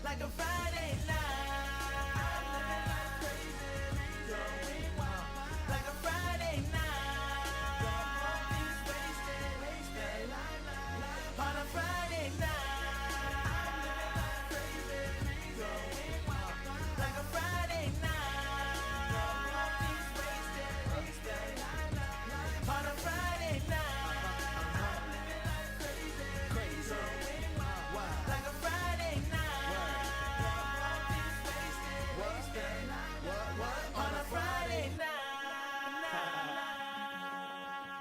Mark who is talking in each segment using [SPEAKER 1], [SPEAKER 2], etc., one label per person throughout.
[SPEAKER 1] like a Friday night. I'm living life crazy, going wild, like a Friday night. These wasted, on a Friday night. I'm living life crazy, going wild, like a Friday night. These wasted, on a Friday night. I'm living life crazy, going wild, like a Friday night. These wasted, on a Friday night.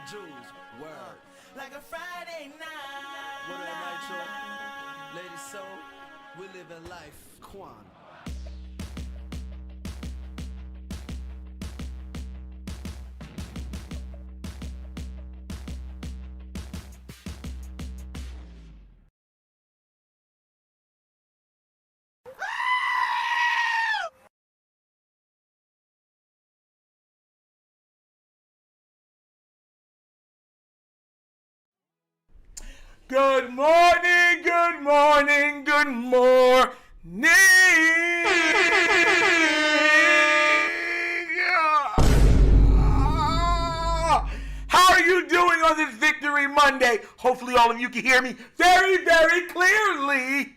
[SPEAKER 2] Jules, word.
[SPEAKER 1] Like a Friday night.
[SPEAKER 2] What up, Nitro? Lady Soul, we live in life. Quan.
[SPEAKER 3] Good morning, good morning, good morning. How are you doing on this Victory Monday? Hopefully all of you can hear me very, very clearly.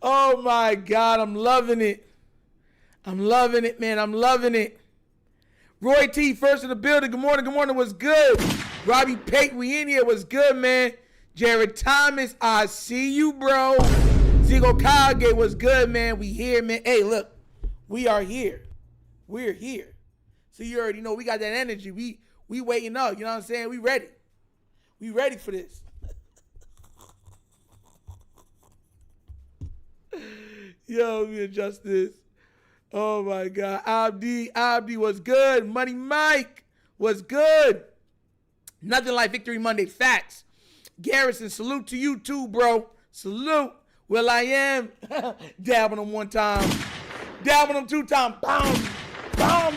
[SPEAKER 3] Oh my God, I'm loving it. I'm loving it, man. I'm loving it. Roy T, first in the building. Good morning, what's good? Robbie Pate, we in here, what's good, man? Jared Thomas, I see you, bro. Zigo Kage, what's good, man? We here, man. Hey, look, we are here. We're here. So you already know we got that energy. We waiting up, you know what I'm saying? We ready. We ready for this. Yo, let me adjust this. Oh my God. Abdi was good. Money Mike was good. Nothing like Victory Monday facts. Garrison, salute to you too, bro. Salute. Well, I am. Dabbing him one time. Dabbing him 2 times. Bam. Bam.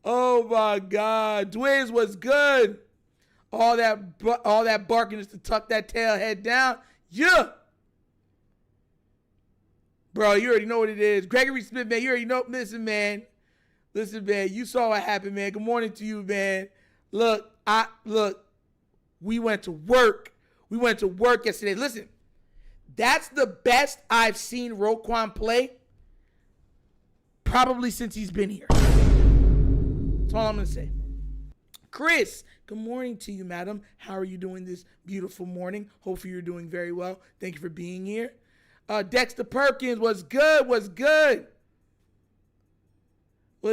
[SPEAKER 3] Oh my God. Dwiz was good. All that barking is to tuck that tail head down. Yeah. Bro, you already know what it is. Gregory Smith, man, you already know. Listen, man, you saw what happened, man. Good morning to you, man. Look, we went to work. We went to work yesterday. Listen, that's the best I've seen Roquan play probably since he's been here. That's all I'm going to say. Chris, good morning to you, madam. How are you doing this beautiful morning? Hopefully you're doing very well. Thank you for being here. Dexter Perkins was good. What is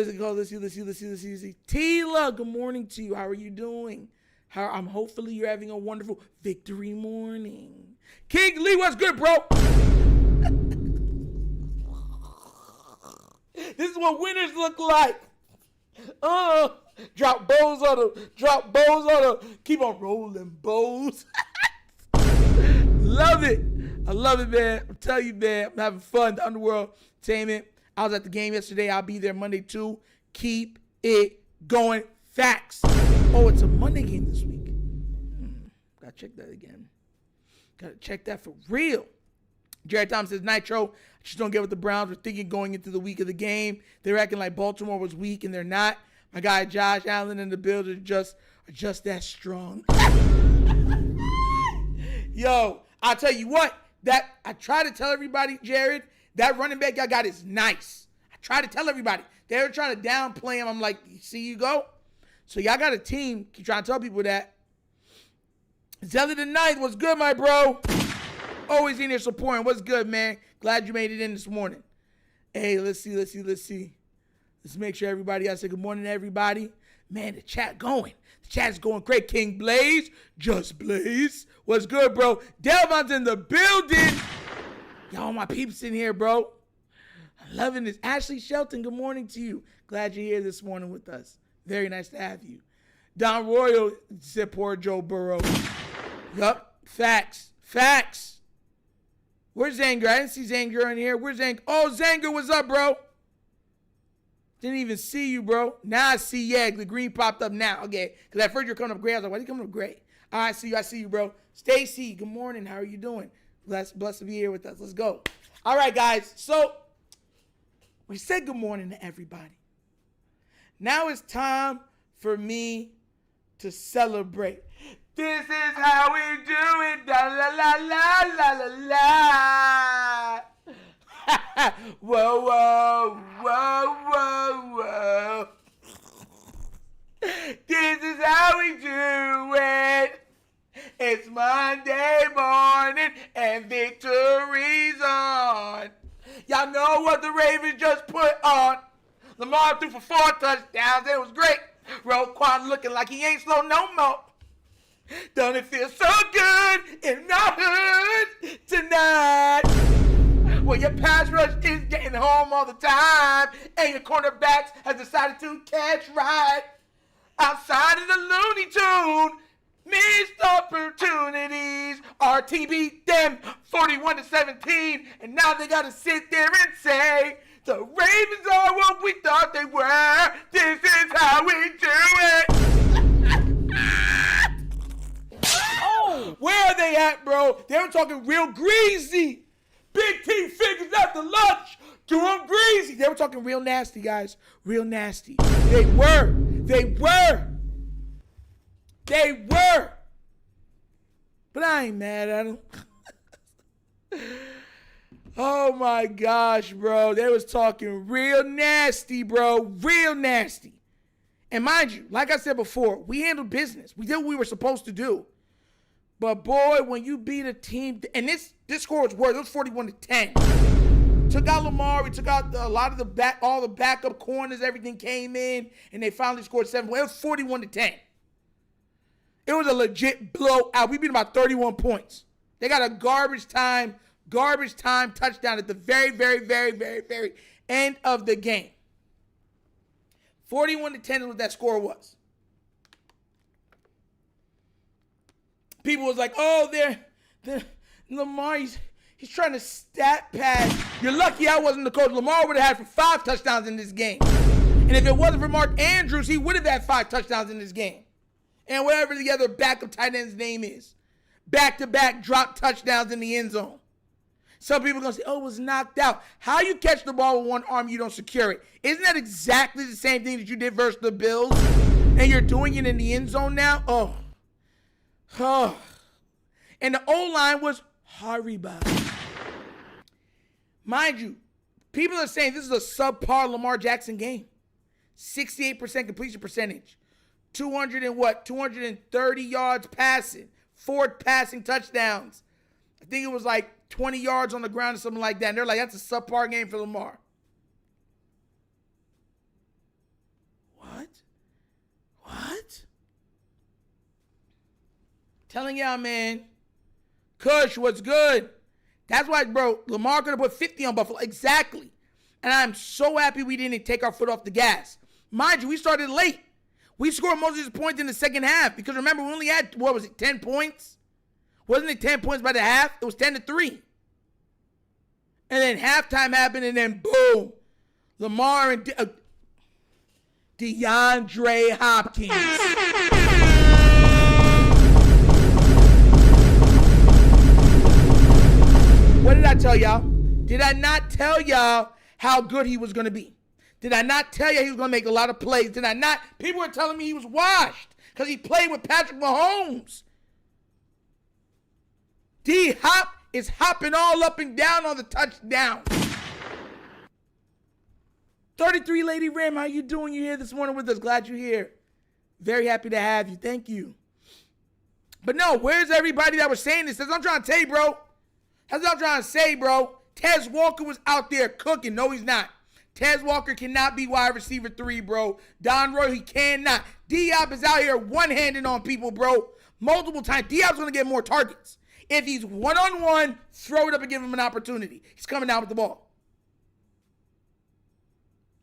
[SPEAKER 3] it called? Let's see. Tila, good morning to you. How are you doing? Hopefully you're having a wonderful victory morning. King Lee, what's good, bro? This is what winners look like. Drop bows on them. Keep on rolling bows. Love it. I love it, man. I'm telling you, man. I'm having fun. The Underworld Entertainment. I was at the game yesterday. I'll be there Monday, too. Keep it going. Facts. Oh, it's a Monday game this week. Gotta check that again. Gotta check that for real. Jared Thomas says, Nitro, I just don't get what the Browns were thinking going into the week of the game. They're acting like Baltimore was weak, and they're not. My guy Josh Allen and the Bills are just that strong. Yo, I'll tell you what. That I try to tell everybody, Jared, that running back y'all got is nice. I try to tell everybody. They were trying to downplay him. I'm like, see you go. So y'all got a team. Keep trying to tell people that. Zelda the Ninth, what's good, my bro? Always in here supporting. What's good, man? Glad you made it in this morning. Hey, let's see. Let's make sure everybody, I say good morning to everybody. Man, the chat going. The chat's going great. King Blaze, Just Blaze. What's good, bro? Delvin's in the building. Y'all my peeps in here, bro. I'm loving this. Ashley Shelton, good morning to you. Glad you're here this morning with us. Very nice to have you. Don Royal said poor Joe Burrow. Yup. Facts. Where's Zanger? I didn't see Zanger in here. Where's Zanger? Oh, Zanger, what's up, bro? Didn't even see you, bro. Now I see, yeah, the green popped up now. Okay, because at first you're coming up gray. I was like, why are you coming up gray? All right, I see you, bro. Stacy, good morning. How are you doing? Blessed to be here with us. Let's go. All right, guys. So we said good morning to everybody. Now it's time for me to celebrate. This is how we do it. La la la la la la la. Whoa, whoa, whoa, whoa, whoa. This is how we do it. It's Monday morning and victory's on. Y'all know what the Ravens just put on. Lamar threw for 4 touchdowns. It was great. Roquan looking like he ain't slow no more. Don't it feel so good in the hood tonight? Well, your pass rush is getting home all the time, and your cornerbacks has decided to catch right. Outside of the Looney Tune, missed opportunities. Our team beat them 41-17, and now they got to sit there and say, the Ravens are what we thought they were. This is how we do it. Oh, where are they at, bro? They were talking real greasy. Big T figures after lunch. Doing greasy. They were talking real nasty, guys. Real nasty. They were. But I ain't mad at them. Oh my gosh, bro. They was talking real nasty, bro. Real nasty. And mind you, like I said before, we handled business. We did what we were supposed to do. But boy, when you beat a team, and this score was worth, it was 41-10. Took out Lamar, we took out all the backup corners, everything came in, and they finally scored 7 points. It was 41-10. It was a legit blowout. We beat them by 31 points. They got a garbage time touchdown at the very, very, very, very, very end of the game. 41-10 is what that score was. People was like, oh, they're Lamar, he's trying to stat pad. You're lucky I wasn't the coach. Lamar would have had 5 touchdowns in this game. And if it wasn't for Mark Andrews, he would have had 5 touchdowns in this game. And whatever the other backup tight end's name is. Back-to-back drop touchdowns in the end zone. Some people are going to say, oh, it was knocked out. How you catch the ball with one arm, you don't secure it. Isn't that exactly the same thing that you did versus the Bills? And you're doing it in the end zone now? Oh. And the O-line was horrible. Mind you, people are saying this is a subpar Lamar Jackson game. 68% completion percentage. 230 yards passing. 4 passing touchdowns. I think it was like 20 yards on the ground or something like that. And they're like, that's a subpar game for Lamar. What? Telling y'all, man. Kush, what's good? That's why, bro, Lamar could have put 50 on Buffalo. Exactly. And I'm so happy we didn't take our foot off the gas. Mind you, we started late. We scored most of his points in the second half. Because remember, we only had, 10 points? Wasn't it 10 points by the half? It was 10-3. And then halftime happened, and then boom. Lamar and DeAndre Hopkins. What did I tell y'all? Did I not tell y'all how good he was going to be? Did I not tell you he was going to make a lot of plays? Did I not? People were telling me he was washed because he played with Patrick Mahomes. D-Hop is hopping all up and down on the touchdown. 33 Lady Ram, how you doing? You here this morning with us? Glad you're here. Very happy to have you. Thank you. But no, where's everybody that was saying this? That's what I'm trying to tell you, bro. That's what I'm trying to say, bro. Tez Walker was out there cooking. No, he's not. Tez Walker cannot be wide receiver 3, bro. Don Roy, he cannot. Diop is out here one-handed on people, bro. Multiple times. Diop's going to get more targets. If he's one-on-one, throw it up and give him an opportunity. He's coming out with the ball.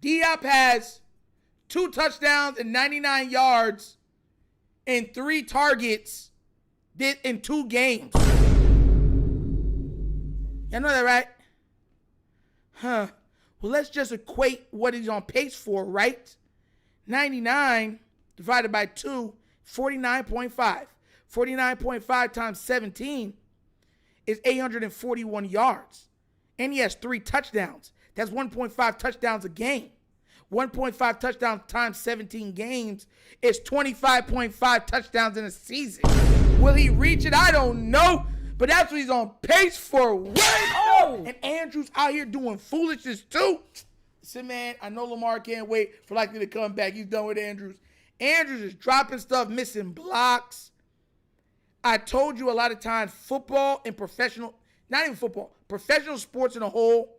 [SPEAKER 3] Diop has 2 touchdowns and 99 yards and 3 targets in 2 games. Y'all know that, right? Huh. Well, let's just equate what he's on pace for, right? 99 divided by 2, 49.5. 49.5 times 17 is 841 yards. And he has 3 touchdowns. That's 1.5 touchdowns a game. 1.5 touchdowns times 17 games is 25.5 touchdowns in a season. Will he reach it? I don't know. But that's what he's on pace for. Oh! And Andrews out here doing foolishness too. Listen, man, I know Lamar can't wait for likely to come back. He's done with Andrews. Andrews is dropping stuff, missing blocks. I told you a lot of times, football and professional, not even football, professional sports in a whole,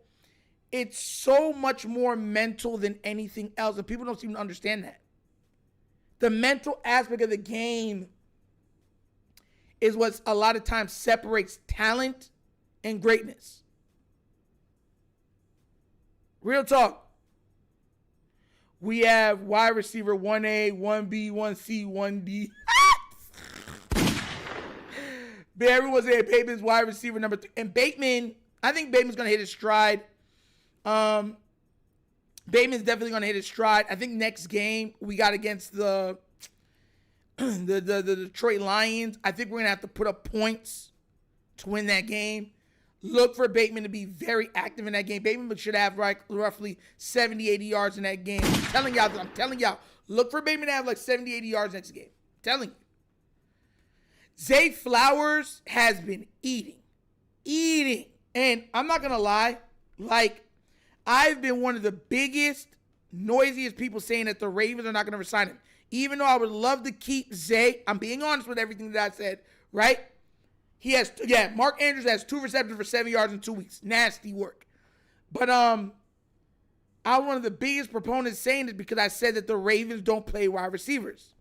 [SPEAKER 3] it's so much more mental than anything else. And people don't seem to understand that. The mental aspect of the game is what a lot of times separates talent and greatness. Real talk. We have wide receiver 1A, 1B, 1C, 1D. But everyone's saying Bateman's wide receiver number 3. And Bateman, I think Bateman's going to hit his stride. Bateman's definitely going to hit his stride. I think next game we got against the Detroit Lions, I think we're going to have to put up points to win that game. Look for Bateman to be very active in that game. Bateman should have roughly 70, 80 yards in that game. I'm telling y'all. Look for Bateman to have like 70, 80 yards next game. I'm telling you. Zay Flowers has been eating. And I'm not going to lie. Like, I've been one of the biggest, noisiest people saying that the Ravens are not going to resign him. Even though I would love to keep Zay, I'm being honest with everything that I said, right? Mark Andrews has 2 receptions for 7 yards in 2 weeks. Nasty work. But I'm one of the biggest proponents saying this because I said that the Ravens don't play wide receivers.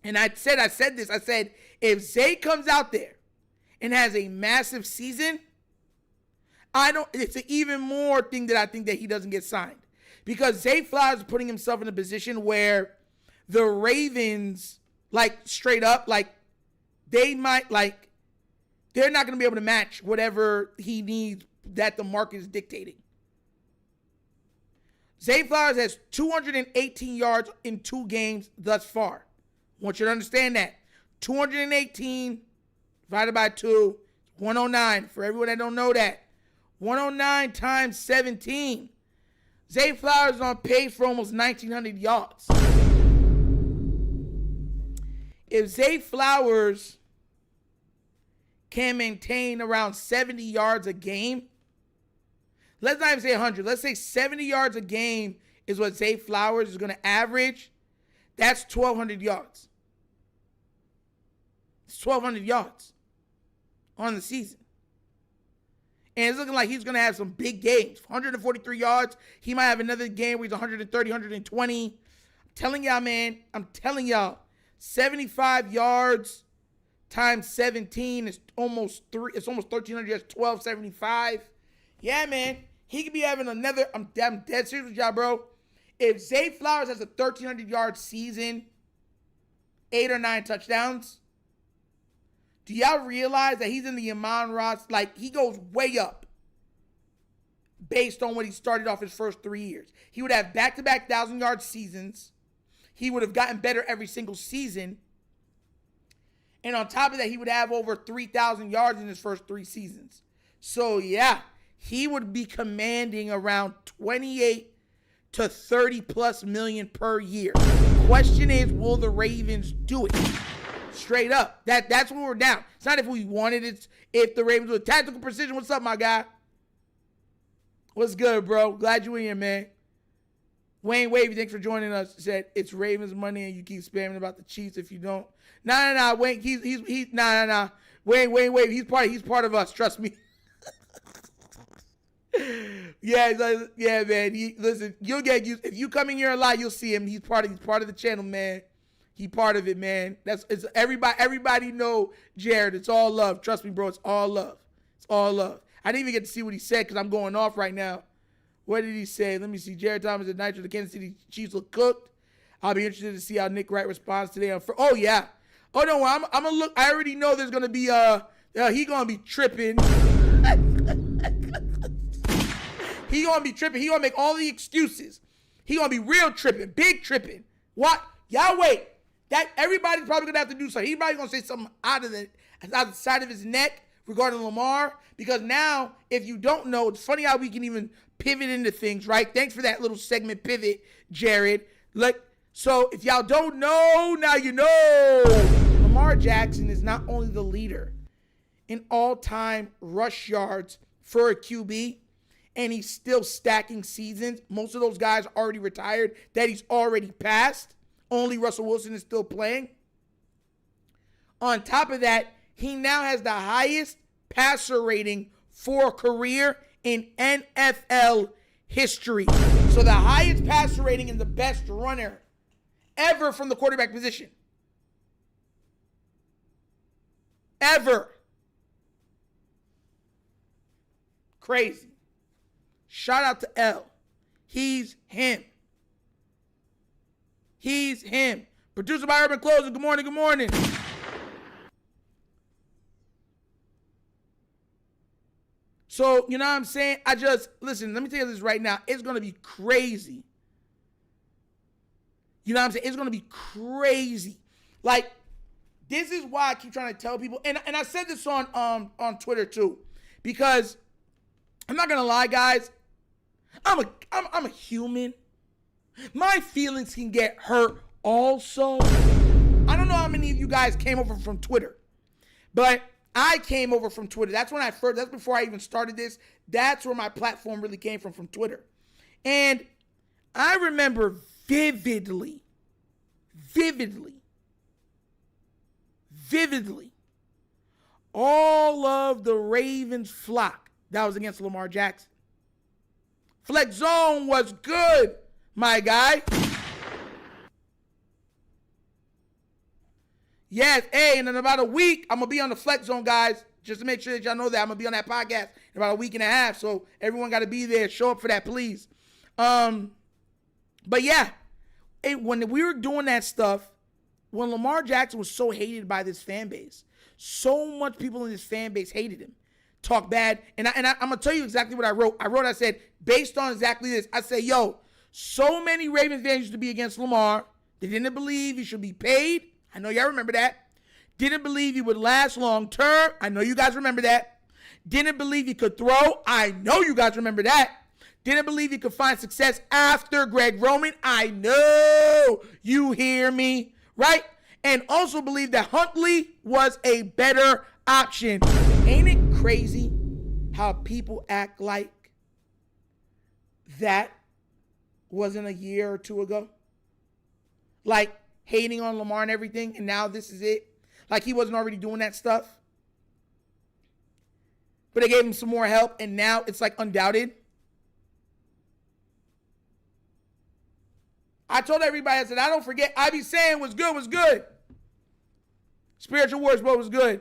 [SPEAKER 3] And I said this. I said, if Zay comes out there and has a massive season, it's an even more thing that I think that he doesn't get signed. Because Zay Flowers is putting himself in a position where the Ravens, like, straight up, like, they're not going to be able to match whatever he needs that the market is dictating. Zay Flowers has 218 yards in 2 games thus far. I want you to understand that. 218 divided by 2 is 109. For everyone that don't know that. 109 times 17. Zay Flowers is on pace for almost 1,900 yards. If Zay Flowers can maintain around 70 yards a game, let's not even say 100. Let's say 70 yards a game is what Zay Flowers is going to average. That's 1,200 yards. It's 1,200 yards on the season. And it's looking like he's going to have some big games. 143 yards. He might have another game where he's 130, 120. I'm telling y'all, man. 75 yards times 17 is almost 1,300 yards, 1,275. Yeah, man. He could be having another, I'm dead serious with y'all, bro. If Zay Flowers has a 1,300-yard season, 8 or 9 touchdowns, do y'all realize that he's in the Amon-Ra, like, he goes way up based on what he started off his first 3 years. He would have back-to-back 1,000-yard seasons. He would have gotten better every single season. And on top of that, he would have over 3,000 yards in his first 3 seasons. So, yeah, he would be commanding around 28 to 30-plus million per year. Question is, will the Ravens do it? Straight up. That's where we're down. It's not if we wanted it. If the Ravens with tactical precision. What's up, my guy? What's good, bro? Glad you in here, man. Wayne Wavy, thanks for joining us. Said it's Ravens money and you keep spamming about the Chiefs if you don't. Nah. Wayne, he's nah. Wayne Wavy, he's part of us. Trust me. Yeah, man. Listen, you'll get used. If you come in here a lot, you'll see him. He's part of the channel, man. He part of it, man. It's everybody know Jared. It's all love. Trust me, bro. It's all love. It's all love. I didn't even get to see what he said because I'm going off right now. What did he say? Let me see. Jared Thomas at Nitro. The Kansas City Chiefs look cooked. I'll be interested to see how Nick Wright responds today. Oh yeah. Oh no. I'm gonna look. I already know there's gonna be he gonna be tripping. He gonna be tripping. He gonna make all the excuses. He gonna be real tripping, big tripping. What? Y'all wait. That everybody's probably gonna have to do something. He's probably gonna say something out of the side of his neck regarding Lamar. Because now, if you don't know, it's funny how we can even pivot into things, right? Thanks for that little segment pivot, Jared. So if y'all don't know, now you know. Lamar Jackson is not only the leader in all-time rush yards for a QB, and he's still stacking seasons. Most of those guys are already retired that he's already passed. Only Russell Wilson is still playing. On top of that, he now has the highest passer rating for a career in NFL history. So the highest passer rating and the best runner ever from the quarterback position. Ever. Crazy. Shout out to L. He's him. He's him. Produced by Urban Closer. Good morning, good morning. So, you know what I'm saying? Listen, let me tell you this right now. It's going to be crazy. You know what I'm saying? It's going to be crazy. Like, this is why I keep trying to tell people. And I said this on Twitter too. Because I'm not going to lie, guys. I'm a human. My feelings can get hurt also. I don't know how many of you guys came over from Twitter, but I came over from Twitter. That's before I even started this. That's where my platform really came from Twitter. And I remember vividly, all of the Ravens flock that was against Lamar Jackson. Flex zone was good, my guy. Yes, hey, and in about a week, I'm going to be on the Flex Zone, guys. Just to make sure that y'all know that. I'm going to be on that podcast in about a week and a half. So everyone got to be there. Show up for that, please. But yeah, when we were doing that stuff, when Lamar Jackson was so hated by this fan base, so much people in this fan base hated him. Talk bad. And I'm going to tell you exactly what I wrote. I said, based on exactly this, I say, yo, so many Ravens fans used to be against Lamar. They didn't believe he should be paid. I know y'all remember that. Didn't believe he would last long term. I know you guys remember that. Didn't believe he could throw. I know you guys remember that. Didn't believe he could find success after Greg Roman. I know you hear me, right? And also believed that Huntley was a better option. Ain't it crazy how people act like that wasn't a year or two ago? Like hating on Lamar and everything, and now this is it. Like he wasn't already doing that stuff. But they gave him some more help, and now it's like undoubted. I told everybody, I said, I don't forget. I be saying what's good was good. Spiritual Wars, bro, was good.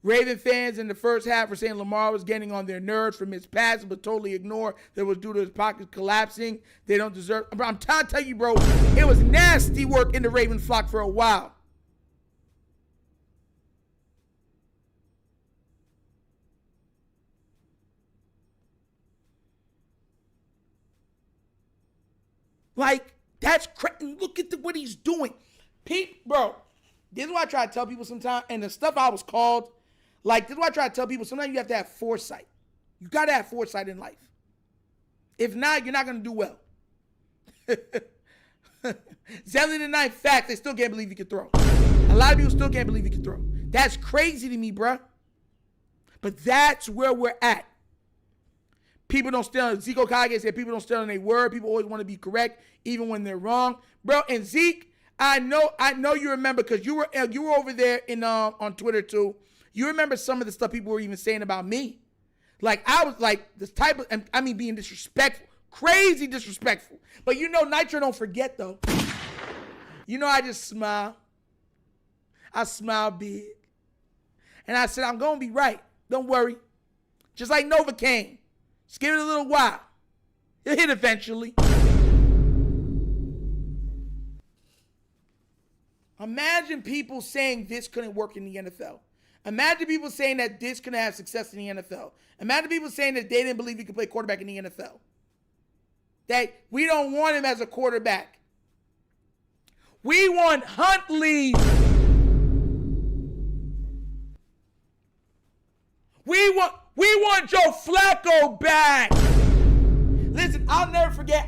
[SPEAKER 3] Raven fans in the first half were saying Lamar was getting on their nerves from his passes, but totally ignore that it was due to his pockets collapsing. They don't deserve. I'm trying to tell you, bro, it was nasty work in the Raven flock for a while. Like, that's crazy. Look at what he's doing. Bro, this is what I try to tell people sometimes, and the stuff I was called, like, this is what I try to tell people. Sometimes you have to have foresight. You got to have foresight in life. If not, you're not going to do well. Zelly the ninth fact, they still can't believe he can throw. A lot of people still can't believe he can throw. That's crazy to me, bro. But that's where we're at. People don't stand on, Zeke Okage said people don't stand on their word. People always want to be correct, even when they're wrong. Bro, and Zeke, I know you remember, because you were over there on Twitter too. You remember some of the stuff people were even saying about me. Like, I was like, this type of, I mean, being disrespectful, crazy disrespectful. But you know, Nitro don't forget though. You know, I just smile. I smile big. And I said, I'm going to be right. Don't worry. Just like Novocaine. Just give it a little while. It'll hit eventually. Imagine people saying this couldn't work in the NFL. Imagine people saying that this couldn't have success in the NFL. Imagine people saying that they didn't believe he could play quarterback in the NFL. That we don't want him as a quarterback. We want Huntley. We want Joe Flacco back. Listen, I'll never forget.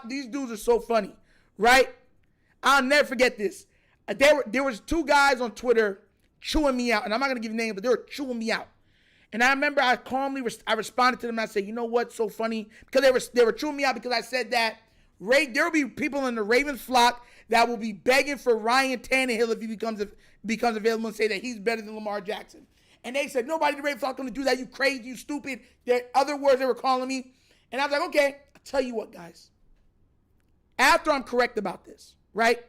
[SPEAKER 3] These dudes are so funny, right? I'll never forget this. There was two guys on Twitter chewing me out, and I'm not gonna give names, but they were chewing me out. And I remember I responded to them. And I said, you know what's so funny? Because they were chewing me out because I said that there will be people in the Ravens flock that will be begging for Ryan Tannehill if he becomes available and say that he's better than Lamar Jackson. And they said, nobody in the Ravens flock going to do that. You crazy, you stupid. There are other words they were calling me. And I was like, okay, I'll tell you what, guys. After I'm correct about this, right?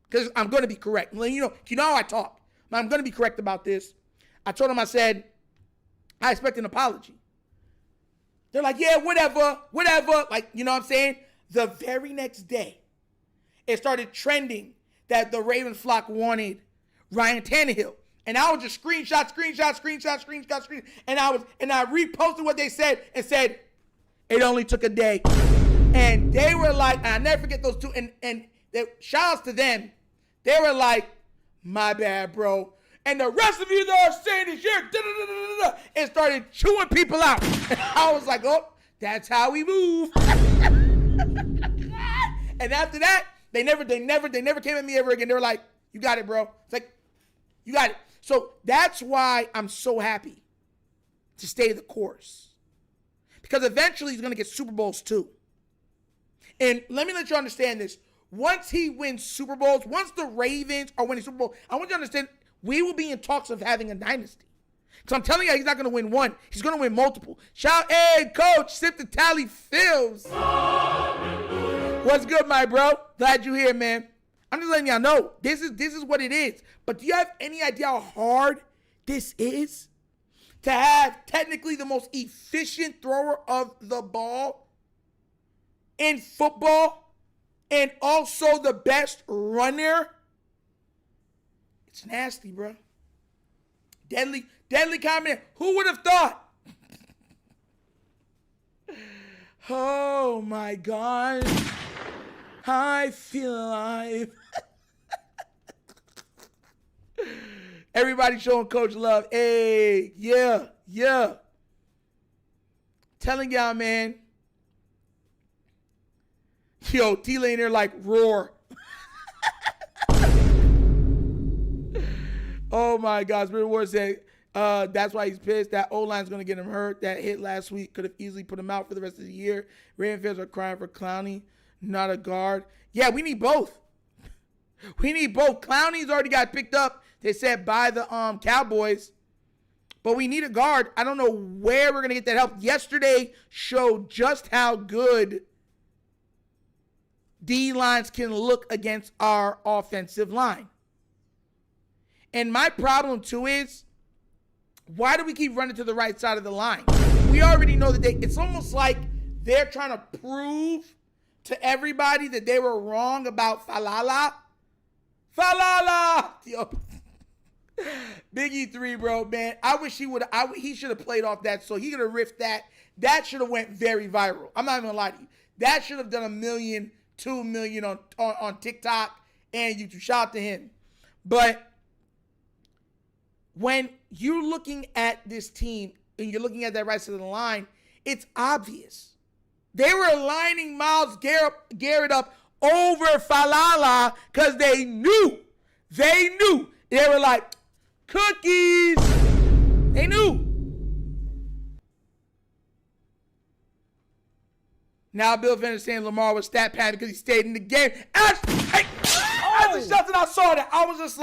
[SPEAKER 3] Because I'm going to be correct. You know how I talk. But I'm going to be correct about this. I told them, I said, I expect an apology. They're like, yeah, whatever. Like, you know what I'm saying? The very next day, it started trending that the Ravens flock wanted Ryan Tannehill. And I was just screenshot. And I reposted what they said and said, it only took a day. And they were like, and I never forget those two. And shout outs to them. They were like, my bad, bro. And the rest of you that are saying this year, and started chewing people out. And I was like, oh, that's how we move. And after that, they never came at me ever again. They were like, you got it, bro. It's like, you got it. So that's why I'm so happy to stay the course. Because eventually he's going to get Super Bowls too. And let me let you understand this. Once he wins Super Bowls, once the Ravens are winning Super Bowl, I want you to understand, we will be in talks of having a dynasty. Because I'm telling you, he's not going to win one. He's going to win multiple. Shout, hey, Coach, Sip the Tally Phils. What's good, my bro? Glad you're here, man. I'm just letting y'all know, this is what it is. But do you have any idea how hard this is? To have technically the most efficient thrower of the ball in football and also the best runner? It's nasty, bro. Deadly comment. Who would have thought? Oh, my God. I feel alive. Everybody showing Coach love. Hey, yeah. Telling y'all, man. Yo, T-Lane there like roar. Oh, my God. Spirit Ward said, that's why he's pissed. That O-line's going to get him hurt. That hit last week could have easily put him out for the rest of the year. Ravens fans are crying for Clowney, not a guard. Yeah, we need both. Clowney's already got picked up, they said, by the Cowboys. But we need a guard. I don't know where we're going to get that help. Yesterday showed just how good D-lines can look against our offensive line. And my problem, too, is why do we keep running to the right side of the line? We already know that it's almost like they're trying to prove to everybody that they were wrong about Falala. Yo. Biggie 3, bro, man. I wish he should have played off that, so he could have riffed that. That should have went very viral. I'm not even gonna lie to you. That should have done 1 million, 2 million on TikTok and YouTube. Shout out to him. But when you're looking at this team and you're looking at that right side of the line, it's obvious. They were lining Myles Garrett up over Falala because they knew. They were like, cookies. They knew. Now Bill Fender saying Lamar was stat pad because he stayed in the game. As a shot that I saw that, I was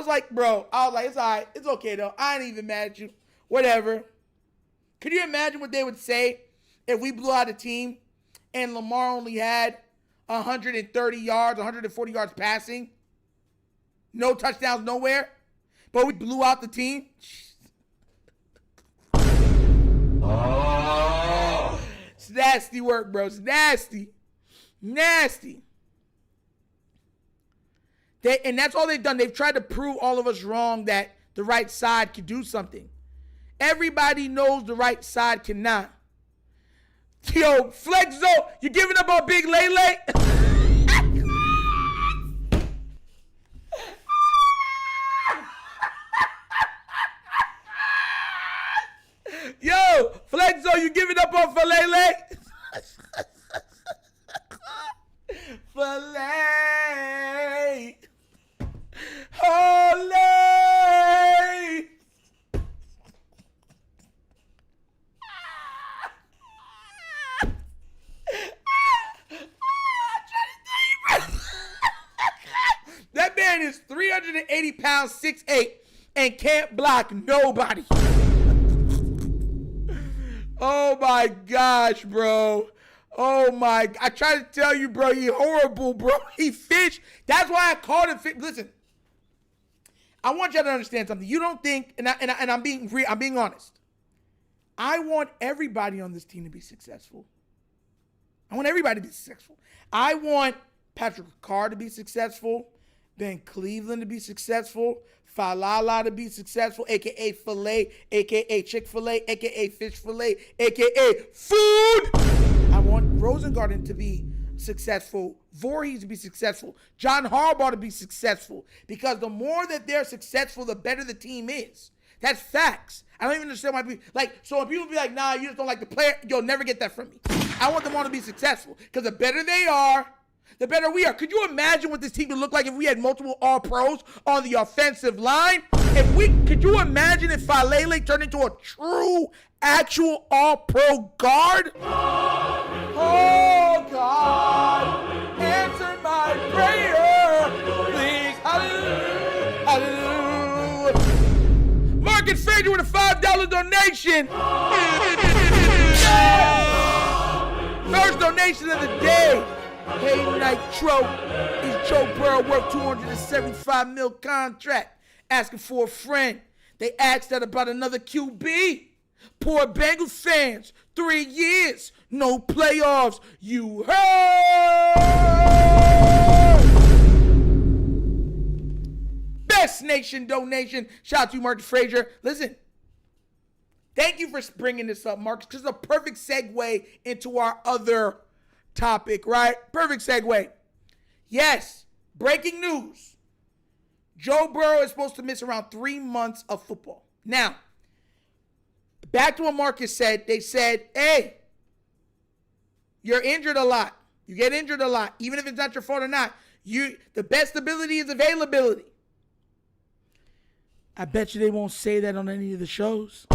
[SPEAKER 3] like, bro, it's all right. It's okay, though. I ain't even mad at you. Whatever. Could you imagine what they would say if we blew out a team and Lamar only had 130 yards, 140 yards passing? No touchdowns nowhere? But we blew out the team? Oh. It's nasty work, bro. It's nasty. And that's all they've done. They've tried to prove all of us wrong that the right side can do something. Everybody knows the right side cannot. Yo, Flexo, you giving up on Big Lele? Yo, Flexo, you giving up on Falele? Filet. Holy. That man is 380 pounds, 6'8", and can't block nobody. Oh my gosh, bro. Oh my, I tried to tell you, bro, he horrible, bro. He fish. That's why I called him fish. Listen, I want y'all to understand something. You don't think, and I'm being real, I'm being honest. I want everybody on this team to be successful. I want everybody to be successful. I want Patrick Ricard to be successful, Ben Cleveland to be successful, Falala to be successful, a.k.a. Filet, a.k.a. Chick-fil-A, a.k.a. Fish Filet, a.k.a. Food. I want Rosengarten to be successful, Voorhees to be successful, John Harbaugh to be successful, because the more that they're successful, the better the team is. That's facts. I don't even understand why people, so when people be like, nah, you just don't like the player, you'll never get that from me. I want them all to be successful, because the better they are, the better we are. Could you imagine what this team would look like if we had multiple All-Pros on the offensive line? Could you imagine if Falele turned into a true, actual All-Pro guard? Oh, God, answer my prayer, please. Hallelujah, hallelujah. Marcus Frazier with a $5 donation. Yes! First donation of the day. Hey, Nitro, is Joe Burrow worth $275 million contract? Asking for a friend. They asked that about another QB. Poor Bengals fans, 3 years, no playoffs. You heard. Best Nation donation. Shout out to you, Marcus Frazier. Listen, thank you for bringing this up, Marcus, because it's a perfect segue into our other topic, right? Perfect segue. Yes, breaking news. Joe Burrow is supposed to miss around 3 months of football. Now, back to what Marcus said. They said, hey, you're injured a lot. You get injured a lot. Even if it's not your fault or not, the best ability is availability. I bet you they won't say that on any of the shows.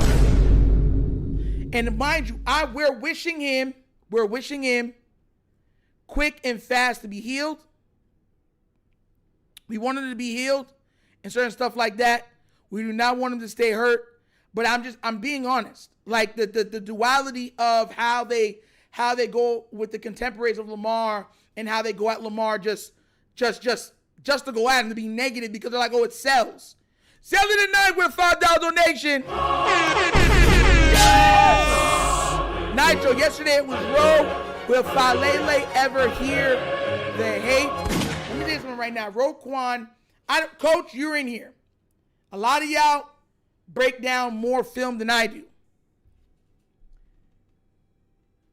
[SPEAKER 3] And mind you, we're wishing him quick and fast to be healed. We want him to be healed and certain stuff like that. We do not want him to stay hurt. But I'm being honest. Like the duality of how they go with the contemporaries of Lamar and how they go at Lamar just to go at him, to be negative because they're like, oh, it sells. Sell it tonight with a $5 donation. Yes! Nitro, yesterday it was Roe. Will Falele ever hear the hate? Let me do this one right now. Roquan, Coach, you're in here. A lot of y'all break down more film than I do.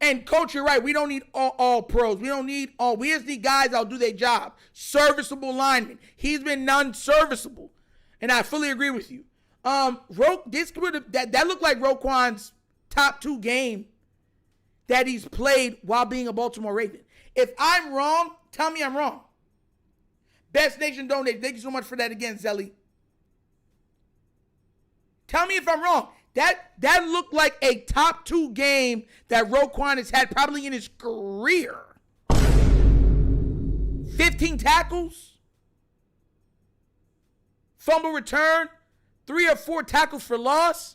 [SPEAKER 3] And Coach, you're right. We don't need all pros. We don't need all. We just need guys that'll do their job. Serviceable linemen. He's been non-serviceable. And I fully agree with you. That looked like Roquan's top 2 game that he's played while being a Baltimore Raven. If I'm wrong, tell me I'm wrong. Best Nation donate. Thank you so much for that again, Zelly. Tell me if I'm wrong. That looked like a top 2 game that Roquan has had probably in his career. 15 tackles. Fumble return. 3 or 4 tackles for loss.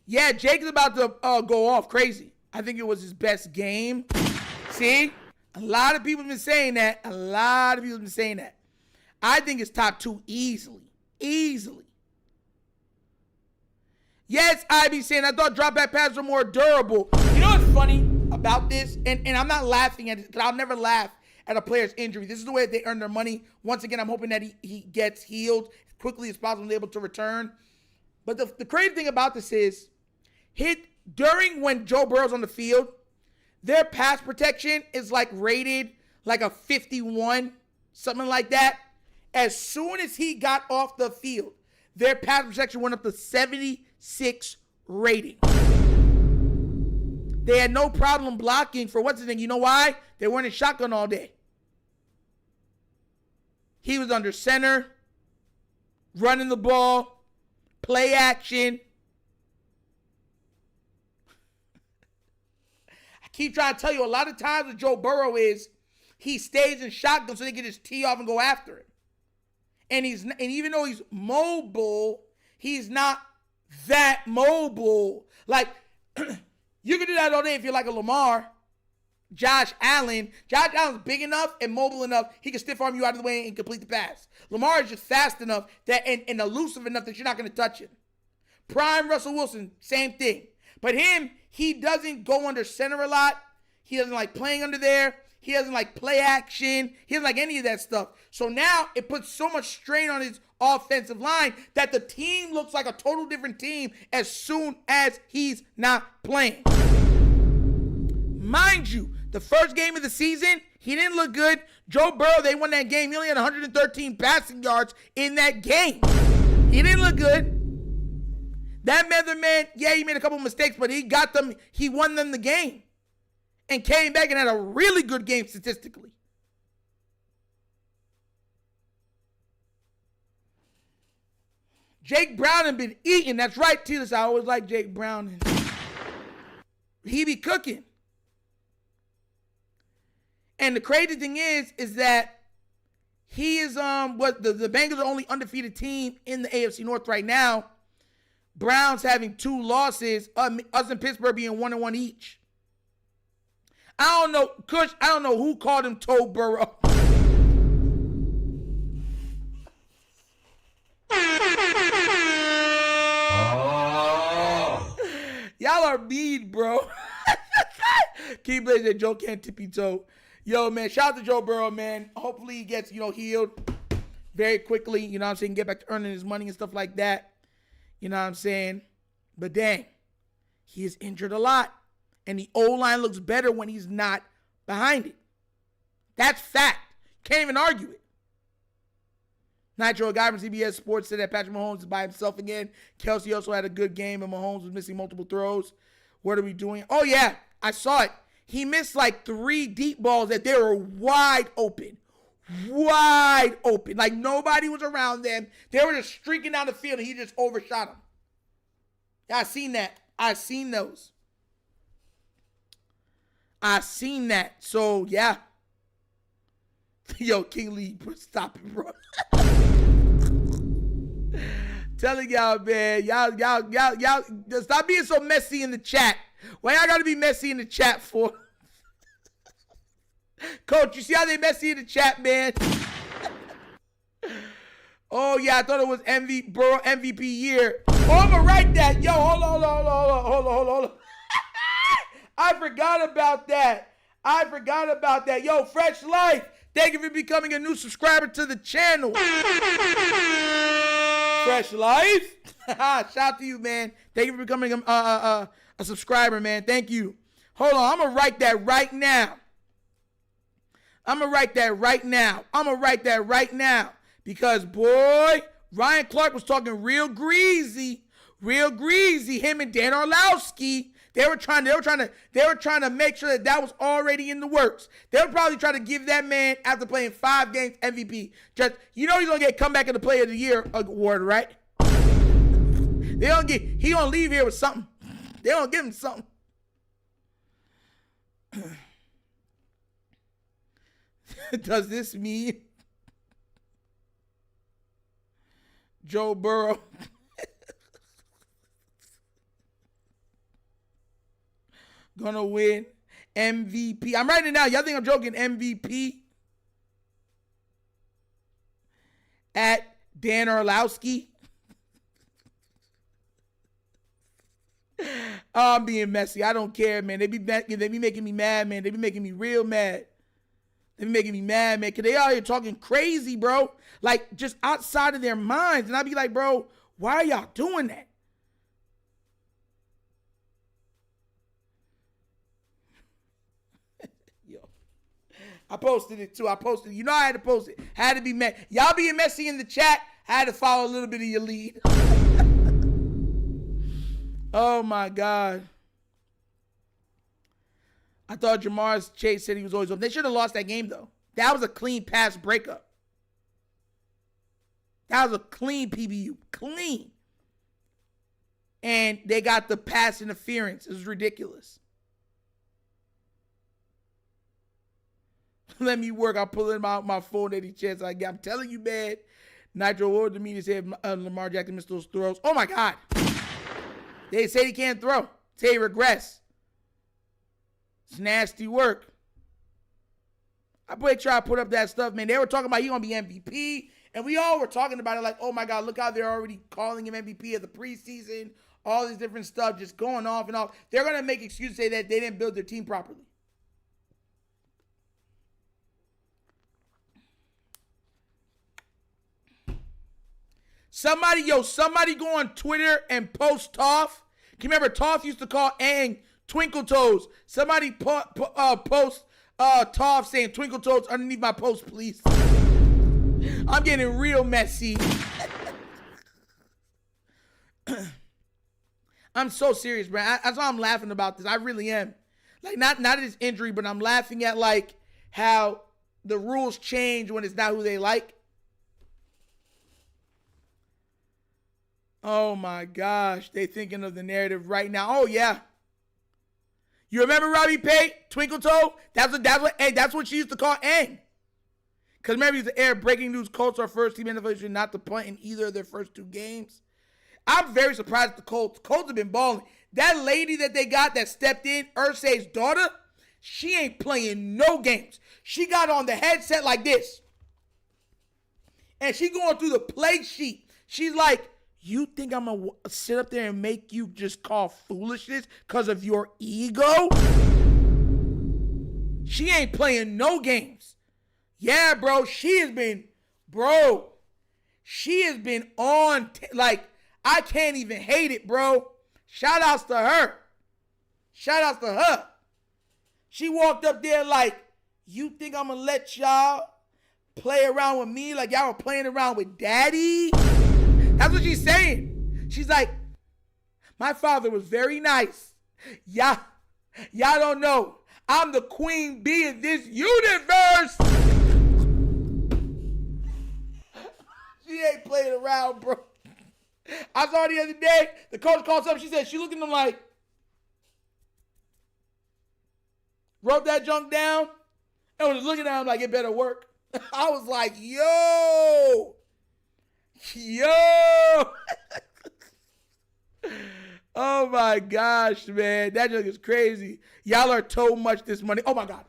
[SPEAKER 3] Yeah, Jake's about to go off crazy. I think it was his best game. See? A lot of people have been saying that. I think it's top 2 easily. Yes, I be saying I thought drop back passes were more durable. You know what's funny? about this, and I'm not laughing at it, because I'll never laugh at a player's injury. This is the way that they earn their money. Once again, I'm hoping that he gets healed as quickly as possible and able to return. But the crazy thing about this is, during when Joe Burrow's on the field, their pass protection is like rated like a 51, something like that. As soon as he got off the field, their pass protection went up to 76 rating. They had no problem blocking for what's his name. You know why? They weren't in shotgun all day. He was under center, running the ball, play action. I keep trying to tell you, a lot of times with Joe Burrow is he stays in shotgun so they can just tee off and go after him. And even though he's mobile, he's not that mobile. Like, you can do that all day if you're like a Lamar. Josh Allen's big enough and mobile enough, he can stiff arm you out of the way and complete the pass. Lamar is just fast enough that and elusive enough that you're not going to touch him. Prime Russell Wilson, same thing. But him, he doesn't go under center a lot. He doesn't like playing under there. He doesn't like play action. He doesn't like any of that stuff. So now it puts so much strain on his offensive line that the team looks like a total different team as soon as he's not playing. Mind you, the first game of the season, he didn't look good. Joe Burrow, they won that game. He only had 113 passing yards in that game. He didn't look good. That other man, yeah, he made a couple mistakes, but he got them. He won them the game and came back and had a really good game statistically. Jake Brown had been eating. That's right, Tilas. I always like Jake Brown. He be cooking. And the crazy thing is that he is what the Bengals are the only undefeated team in the AFC North right now. Browns having 2 losses, us and Pittsburgh being 1-1 each. I don't know, Kush, I don't know who called him Toe Burrow. Y'all are mean, bro. Keep Blaze that Joe can't tippy toe. Yo, man, shout out to Joe Burrow, man. Hopefully he gets, healed very quickly. You know what I'm saying? Get back to earning his money and stuff like that. You know what I'm saying? But dang, he is injured a lot. And the O-line looks better when he's not behind it. That's fact. Can't even argue it. Nitro, a guy from CBS Sports, said that Patrick Mahomes is by himself again. Kelsey also had a good game, and Mahomes was missing multiple throws. What are we doing? Oh, yeah, I saw it. He missed like 3 deep balls that they were wide open. Wide open. Like nobody was around them. They were just streaking down the field, and he just overshot them. Yeah, I seen that. I seen those. I seen that. So, yeah. Yo, King Lee, stop it, bro. Telling y'all, man. Y'all, stop being so messy in the chat. Why y'all gotta be messy in the chat for? Coach, you see how they messy in the chat, man? Oh, yeah, I thought it was Burrow MVP year. Oh, I'm gonna write that. Yo, hold on. I forgot about that. Yo, Fresh Life, thank you for becoming a new subscriber to the channel. Fresh Life. Shout out to you, man. Thank you for becoming a subscriber, man. Thank you. Hold on, I'm going to write that right now. Because, boy, Ryan Clark was talking real greasy. Him and Dan Orlowski. They were trying to make sure that was already in the works. They would probably try to give that man, after playing 5 games, MVP. Just, he's gonna get comeback of the player of the year award, right? He gonna leave here with something. They gonna give him something. Does this mean Joe Burrow gonna win MVP? I'm writing it down. Y'all think I'm joking? MVP at Dan Orlowski. Oh, I'm being messy. I don't care, man. They be making me mad, man. They be making me real mad. They be making me mad, man. Because they out here talking crazy, bro. Like, just outside of their minds. And I be like, bro, why are y'all doing that? Yo. I posted it, too. You know I had to post it. Had to be mad. Y'all being messy in the chat. I had to follow a little bit of your lead. Oh, my God. I thought Jamar Chase said he was always open. They should have lost that game, though. That was a clean pass breakup. That was a clean PBU. Clean. And they got the pass interference. It was ridiculous. Let me work. I'll pull in my phone any chance I get. I'm telling you, man. Nitro ordered the media said Lamar Jackson missed those throws. Oh, my God. They say he can't throw. Say he regressed. It's nasty work. I boy try to put up that stuff, man. They were talking about he gonna be MVP, and we all were talking about it like, oh my God, look how they're already calling him MVP of the preseason. All this different stuff just going off and off. They're gonna make excuses, say that they didn't build their team properly. Somebody go on Twitter and post Toph. Can you remember Toph used to call Aang Twinkle Toes? Somebody post Toph saying Twinkle Toes underneath my post, please. I'm getting real messy. I'm so serious, bro. That's why I'm laughing about this. I really am. Like, not at his injury, but I'm laughing at, like, how the rules change when it's not who they like. Oh, my gosh. They thinking of the narrative right now. Oh, yeah. You remember Robbie Pay, Twinkle Toe? That's what she used to call Aang. Because remember, he's the air breaking news. Colts are first team in the NFL not to punt in either of their first two games. I'm very surprised at the Colts. Colts have been balling. That lady that they got that stepped in, Irsay's daughter, she ain't playing no games. She got on the headset like this. And she going through the play sheet. She's like, you think I'm going to sit up there and make you just call foolishness because of your ego? She ain't playing no games. Yeah, bro, she has been on, like, I can't even hate it, bro. Shout outs to her. She walked up there like, you think I'm going to let y'all play around with me like y'all were playing around with daddy? That's what she's saying. She's like, my father was very nice. Y'all don't know. I'm the queen bee of this universe. She ain't playing around, bro. I saw her the other day. The coach called up. She said she looked at him like, wrote that junk down, and was looking at him like it better work. I was like, yo. Oh my gosh, man. That junk is crazy. Y'all are so much this money. Oh my God.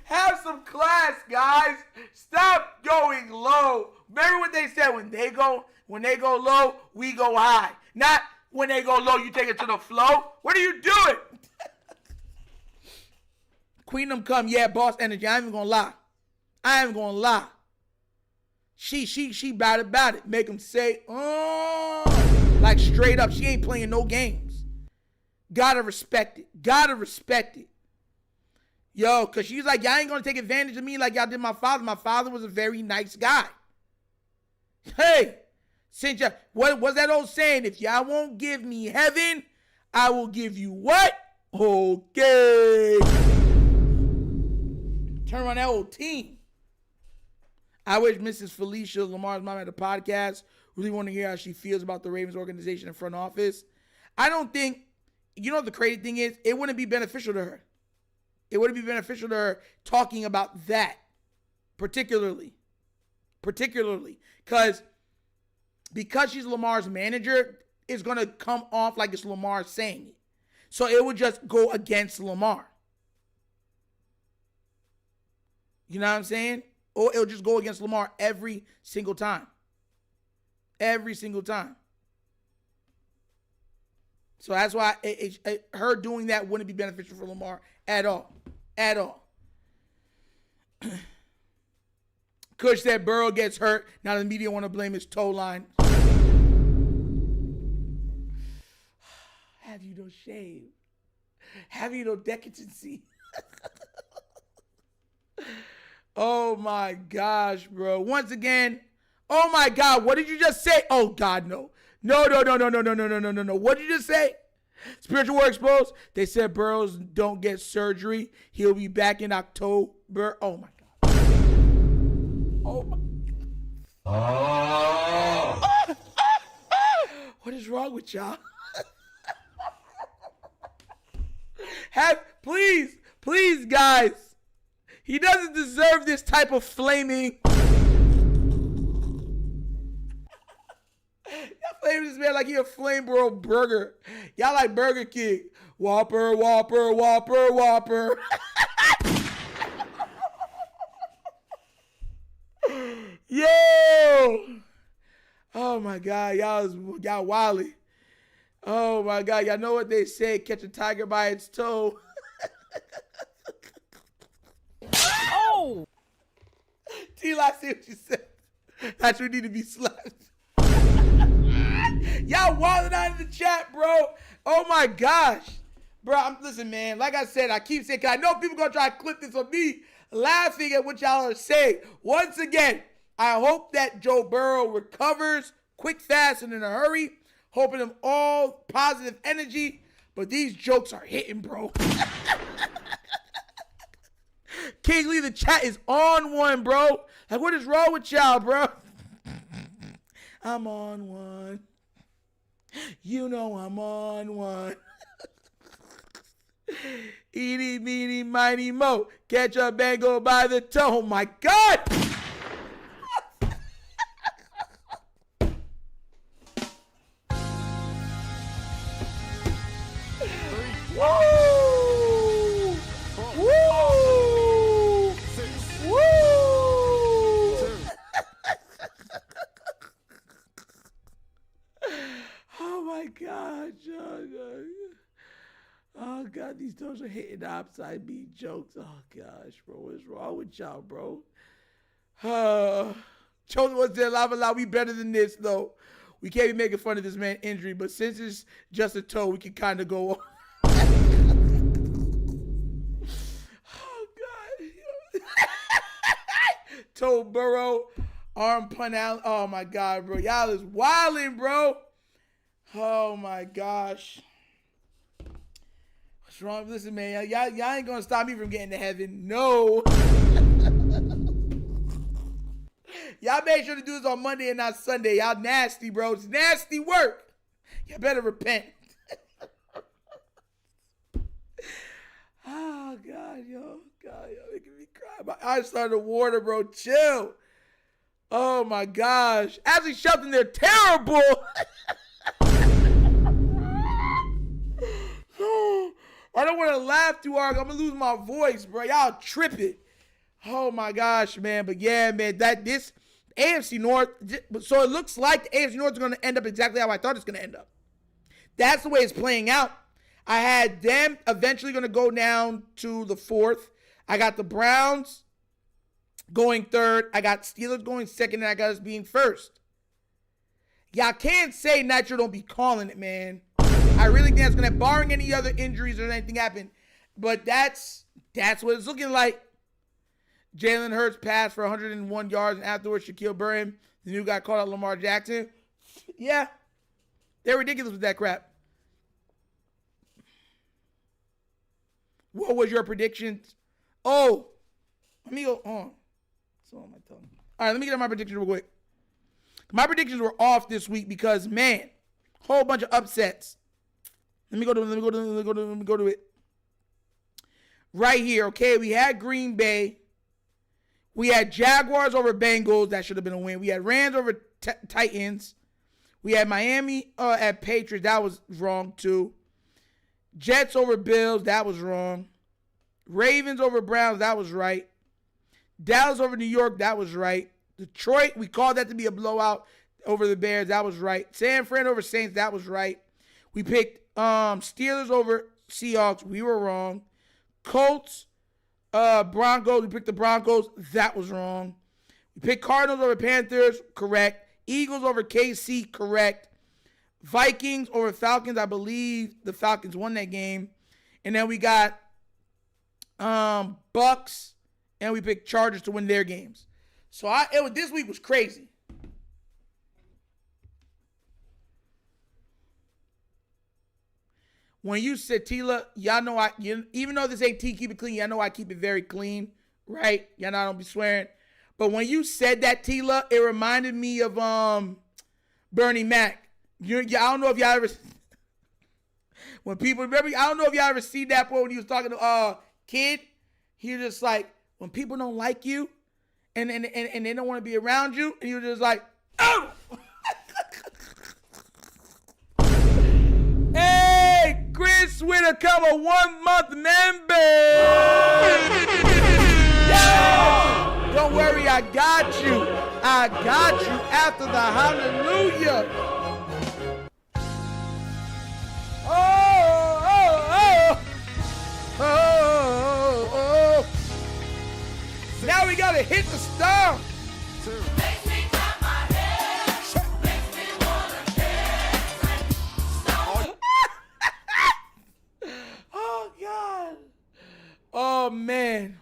[SPEAKER 3] Have some class, guys. Stop going low. Remember what they said, when they go low, we go high. Not when they go low, you take it to the flow. What are you doing? Queendom come, yeah, boss energy. I ain't even gonna lie. She about it. Make them say, oh, like straight up. She ain't playing no games. Gotta respect it. Yo, because she's like, y'all ain't going to take advantage of me like y'all did my father. My father was a very nice guy. Hey, since y'all, what was that old saying? If y'all won't give me heaven, I will give you what? Okay. Turn around that old team. I wish Mrs. Felicia, Lamar's mom, had a podcast. Really want to hear how she feels about the Ravens organization and front office. I don't think, you know what the crazy thing is? It wouldn't be beneficial to her. It wouldn't be beneficial to her talking about that particularly. Because she's Lamar's manager, it's going to come off like it's Lamar saying it. So it would just go against Lamar. You know what I'm saying? Or it'll just go against Lamar every single time. So that's why her doing that wouldn't be beneficial for Lamar at all. At all. Kush said Burrow gets hurt. Now the media want to blame his toe line. Have you no shame? Have you no decency? Oh my gosh, bro. Once again, oh my God, what did you just say? Oh God, no. No. What did you just say? Spiritual War Exposed. They said Burrows don't get surgery. He'll be back in October. Oh my God. Oh my God. Oh. What is wrong with y'all? Please, guys. He doesn't deserve this type of flaming. Y'all flaming this man like he a flame bro burger. Y'all like Burger King. Whopper. Yo. Oh my God, y'all wildly. Oh my God, y'all know what they say, catch a tiger by its toe.
[SPEAKER 4] Oh!
[SPEAKER 3] T-Line, see what you said. That's what need to be slapped. Y'all wilding out in the chat, bro. Oh my gosh. Bro, listen, man. Like I said, I keep saying, 'cause I know people gonna try to clip this on me laughing at what y'all are saying. Once again, I hope that Joe Burrow recovers quick, fast, and in a hurry. Hoping them all positive energy. But these jokes are hitting, bro. King Lee, the chat is on one, bro. Like, what is wrong with y'all, bro? I'm on one. You know I'm on one. Eeny, meeny, miny, mo. Catch a bango by the toe. Oh, my God. Woo! Woo! Woo! Oh my God, oh God, these toes are hitting the upside beat jokes. Oh gosh, bro, what's wrong with y'all, bro? Chosen was there, lava. We better than this though. We can't be making fun of this man's injury, but since it's just a toe, we can kind of go on. Oh God. Toe Burrow, arm punt out. Oh my God, bro. Y'all is wilding, bro. Oh my gosh. What's wrong? Listen, man. Y'all ain't gonna stop me from getting to heaven. No. Y'all make sure to do this on Monday and not Sunday. Y'all nasty, bro. It's nasty work. You better repent. Oh, God, yo, making me cry. My eyes started to water, bro. Chill. Oh, my gosh. Ashley Shelton, they're terrible. I don't want to laugh too hard. I'm going to lose my voice, bro. Y'all tripping. Oh, my gosh, man. But, yeah, man, this AFC North, so it looks like the AFC North is going to end up exactly how I thought it's going to end up. That's the way it's playing out. I had them eventually going to go down to the fourth. I got the Browns going third. I got Steelers going second, and I got us being first. Y'all can't say Nitro don't be calling it, man. I really think that's going to, barring any other injuries or anything happen. But that's what it's looking like. Jalen Hurts passed for 101 yards, and afterwards Shaquille Burrow, the new guy, called out Lamar Jackson. Yeah, they're ridiculous with that crap. What was your predictions? Oh, let me go on. It's on my tongue. All right, let me get on my predictions real quick. My predictions were off this week because, man, whole bunch of upsets. Let me go to it. Right here, okay? We had Green Bay. We had Jaguars over Bengals. That should have been a win. We had Rams over Titans. We had Miami at Patriots. That was wrong, too. Jets over Bills. That was wrong. Ravens over Browns. That was right. Dallas over New York. That was right. Detroit, we called that to be a blowout over the Bears. That was right. San Fran over Saints. That was right. We picked Steelers over Seahawks. We were wrong. Colts, Broncos. We picked the Broncos. That was wrong. We picked Cardinals over Panthers. Correct. Eagles over KC. Correct. Vikings over Falcons. I believe the Falcons won that game. And then we got Bucks, and we picked Chargers to win their games. So this week was crazy. When you said Tila, y'all know even though this ain't T, keep it clean, y'all know I keep it very clean, right? Y'all know I don't be swearing. But when you said that, Tila, it reminded me of Bernie Mac. I don't know if y'all ever when people remember. I don't know if y'all ever seen that point when he was talking to Kid. He was just like, when people don't like you and they don't want to be around you, and he was just like, oh. Hey, Chris Whitaker, a 1 month member. Yes! Don't worry, I got you. I got you after the hallelujah. Oh. Now we gotta hit the star.
[SPEAKER 1] Makes me clap my hands. Makes me wanna dance.
[SPEAKER 3] Oh, God. Oh, man.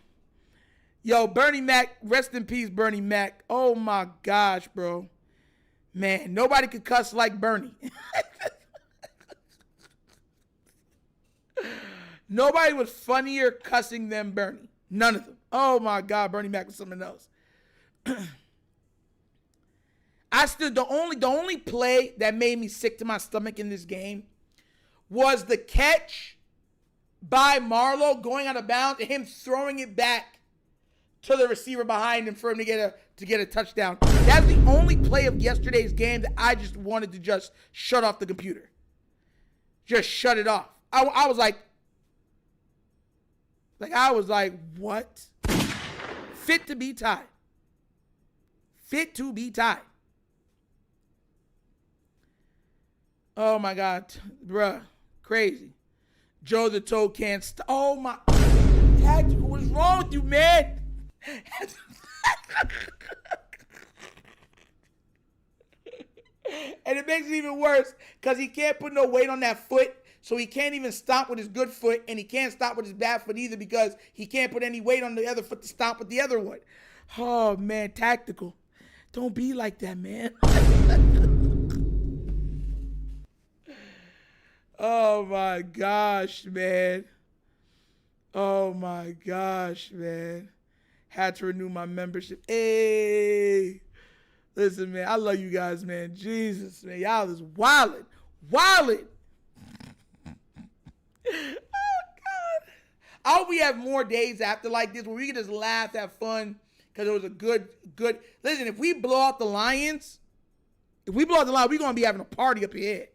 [SPEAKER 3] Yo, Bernie Mac, rest in peace, Bernie Mac. Oh, my gosh, bro. Man, nobody could cuss like Bernie. Nobody was funnier cussing than Bernie. None of them. Oh, my God, Bernie Mac was something else. The only play that made me sick to my stomach in this game was the catch by Marlowe going out of bounds and him throwing it back to the receiver behind him for him to get a touchdown. That's the only play of yesterday's game that I just wanted to just shut off the computer. Just shut it off. I was like, what? Fit to be tied. Fit to be tied. Oh, my God. Bruh. Crazy. Joe the Toad can't stop. Oh, my. Tactical, what's wrong with you, man? And it makes it even worse because he can't put no weight on that foot. So he can't even stomp with his good foot, and he can't stop with his bad foot either because he can't put any weight on the other foot to stomp with the other one. Oh, man, tactical. Don't be like that, man. Oh, my gosh, man. Oh, my gosh, man. Had to renew my membership. Hey. Listen, man, I love you guys, man. Jesus, man. Y'all is wildin'. Wildin'. Oh, God. I hope we have more days after like this where we can just laugh, have fun, because it was a good. Listen, if we blow out the Lions, we're going to be having a party up here.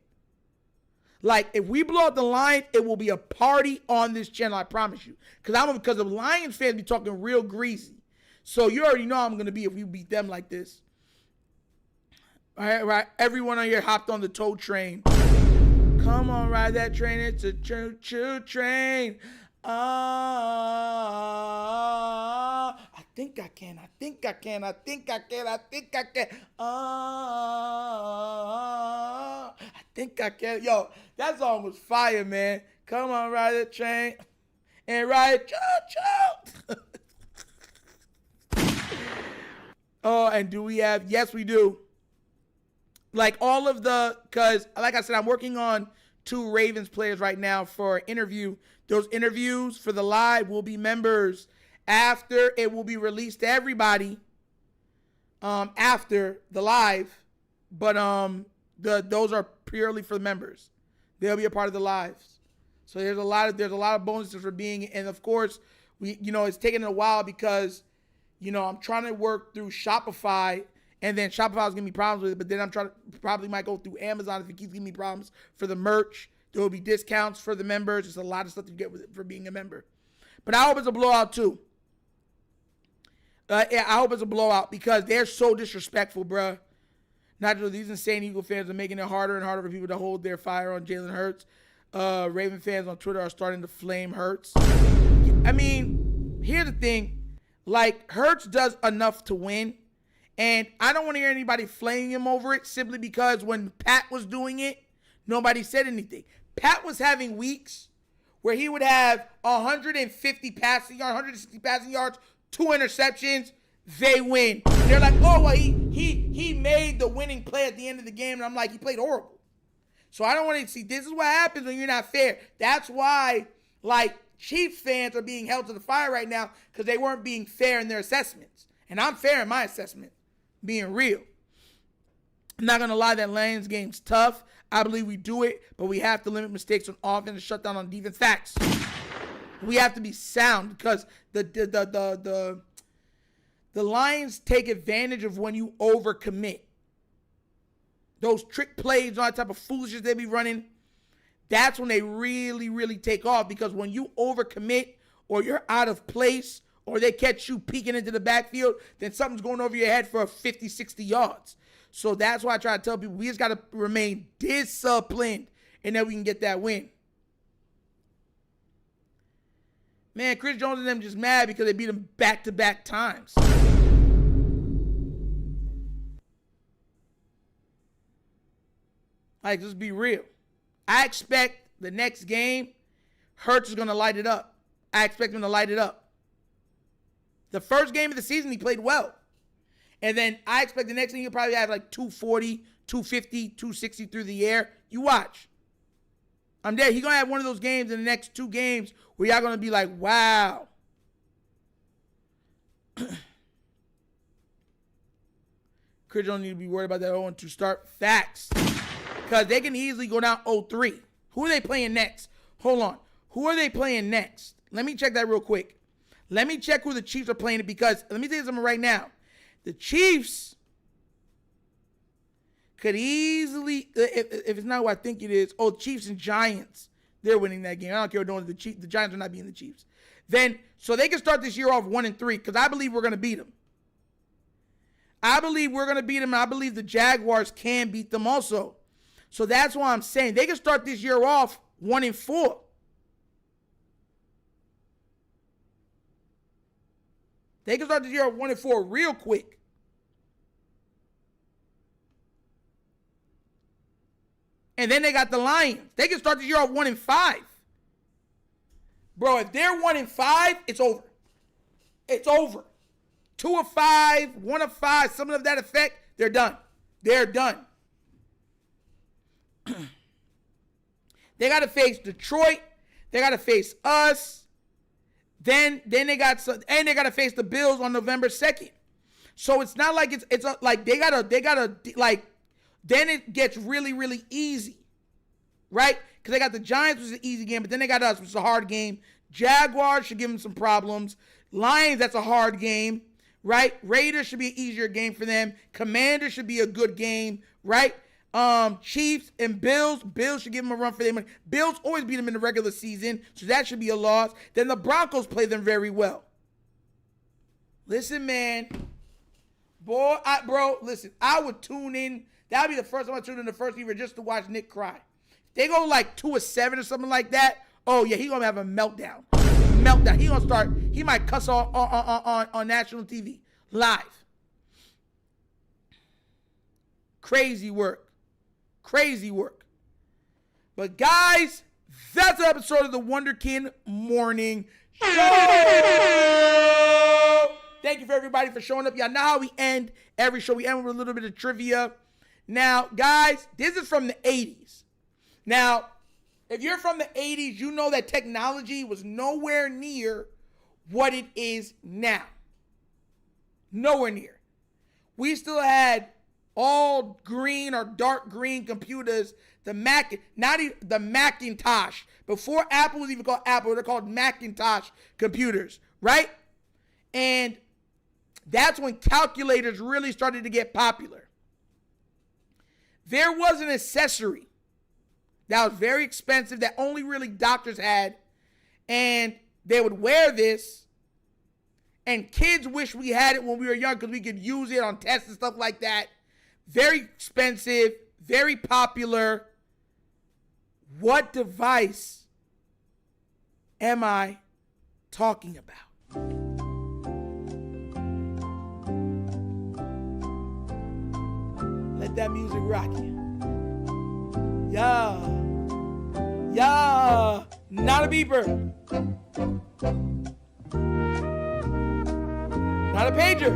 [SPEAKER 3] Like, if we blow out the Lions, it will be a party on this channel, I promise you. Because the Lions fans be talking real greasy. So you already know how I'm going to be if we beat them like this. All right. Everyone on here hopped on the Toad train. Come on, ride that train. It's a choo-choo train. I think I can. I think I can. I think I can. I think I can. I think I can. Yo, that song was fire, man. Come on, ride that train and ride choo-choo. Oh, and do we have? Yes, we do. Like all of because like I said, I'm working on 2 Ravens players right now for an interview. Those interviews for the live will be members. After, it will be released to everybody after the live. But those are purely for the members. They'll be a part of the lives. So there's a lot of bonuses for being, and of course, it's taking a while because, I'm trying to work through Shopify. And then Shopify's giving me problems with it, but then I'm probably might go through Amazon if it keeps giving me problems for the merch. There will be discounts for the members. There's a lot of stuff you get with it for being a member. But I hope it's a blowout too. I hope it's a blowout because they're so disrespectful, bruh. Not just these insane Eagle fans are making it harder and harder for people to hold their fire on Jalen Hurts. Raven fans on Twitter are starting to flame Hurts. I mean, here's the thing. Like, Hurts does enough to win. And I don't want to hear anybody flaming him over it simply because when Pat was doing it, nobody said anything. Pat was having weeks where he would have 150 passing yards, 160 passing yards, 2 interceptions. They win. They're like, oh, well, he made the winning play at the end of the game. And I'm like, he played horrible. So I don't want to see, this is what happens when you're not fair. That's why, like, Chiefs fans are being held to the fire right now because they weren't being fair in their assessments. And I'm fair in my assessment, being real. I'm not going to lie, that Lions game's tough. I believe we do it, but we have to limit mistakes on offense and shut down on defense. Facts. We have to be sound because the Lions take advantage of when you overcommit. Those trick plays, all that type of foolishness they be running, that's when they really, really take off. Because when you overcommit or you're out of place or they catch you peeking into the backfield, then something's going over your head for 50, 60 yards. So that's why I try to tell people we just got to remain disciplined and then we can get that win. Man, Chris Jones and them just mad because they beat him back-to-back times. Like, just be real. I expect the next game, Hurts is going to light it up. I expect him to light it up. The first game of the season, he played well. And then I expect the next thing he'll probably have like 240, 250, 260 through the air. You watch. I'm there. He's going to have one of those games in the next 2 games where y'all going to be like, wow. Chris don't need to be worried about that 0-2 start. Facts. Because they can easily go down 0-3. Who are they playing next? Hold on. Who are they playing next? Let me check that real quick. Let me check who the Chiefs are playing because let me tell you something right now. The Chiefs could easily, if it's not who I think it is, Chiefs and Giants, they're winning that game. I don't care what they're doing. The Giants are not beating the Chiefs. Then, so they can start this year off 1-3 because I believe we're going to beat them. I believe we're going to beat them, and I believe the Jaguars can beat them also. So that's why I'm saying they can start this year off 1-4. They can start this year off 1-4 real quick. And then they got the Lions. They can start this year off 1-5. Bro, if they're 1-5, it's over. It's over. 2-5, 1-5, something of that effect, they're done. They're done. They got to face Detroit. They got to face us. Then they got to face the Bills on November 2nd. So it's not like it's like they gotta like. Then it gets really, really easy, right? Because they got the Giants, which is an easy game, but then they got us, which is a hard game. Jaguars should give them some problems. Lions, that's a hard game, right? Raiders should be an easier game for them. Commanders should be a good game, right? Chiefs and Bills should give them a run for their money. Bills always beat them in the regular season, so that should be a loss. Then the Broncos play them very well. Listen, man. Boy, listen, I would tune in. That would be the first time I tune in the first year just to watch Nick cry. If they go like 2-7 or something like that, oh yeah, he's going to have a meltdown. He might cuss on national TV, live. Crazy work. But guys, that's an episode of the Wunderkind Morning Show. Thank you for everybody for showing up. Y'all know how we end every show. We end with a little bit of trivia. Now, guys, this is from the 80s. Now, if you're from the 80s, you know that technology was nowhere near what it is now. Nowhere near. We still had all green or dark green computers. The Macintosh. Before Apple was even called Apple, they're called Macintosh computers, right? And that's when calculators really started to get popular. There was an accessory that was very expensive that only really doctors had, and they would wear this, and kids wish we had it when we were young because we could use it on tests and stuff like that. Very expensive, very popular. What device am I talking about? Let that music rock you. Yeah. Yeah. Not a beeper. Not a pager.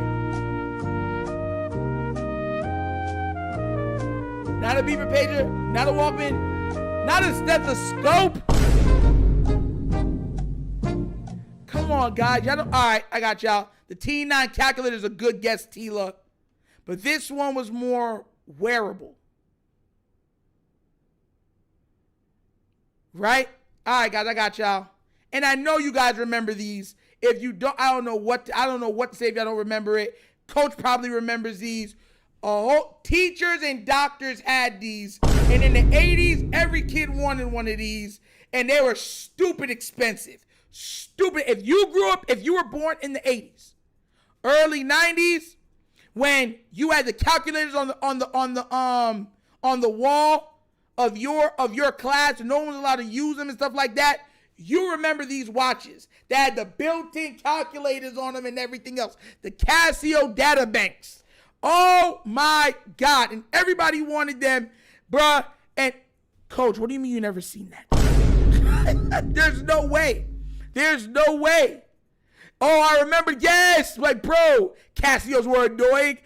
[SPEAKER 3] Not a beeper pager. Not a Walkman. Not a stethoscope. Come on, guys. Y'all don't, all right, I got y'all. The T9 calculator is a good guess, Tila. But this one was more wearable. Right? All right, guys, I got y'all. And I know you guys remember these. If you don't, I don't know what to say if y'all don't remember it. Coach probably remembers these. Teachers and doctors had these. And in the 80s, every kid wanted one of these. And they were stupid expensive. Stupid. If you were born in the 80s, early 90s, when you had the calculators on the wall of your class and no one was allowed to use them and stuff like that, you remember these watches that had the built-in calculators on them and everything else. The Casio data banks. Oh my God. And everybody wanted them, bruh. And Coach, what do you mean you never seen that? There's no way. There's no way. Oh, I remember, yes. Like, bro, Casios were annoying.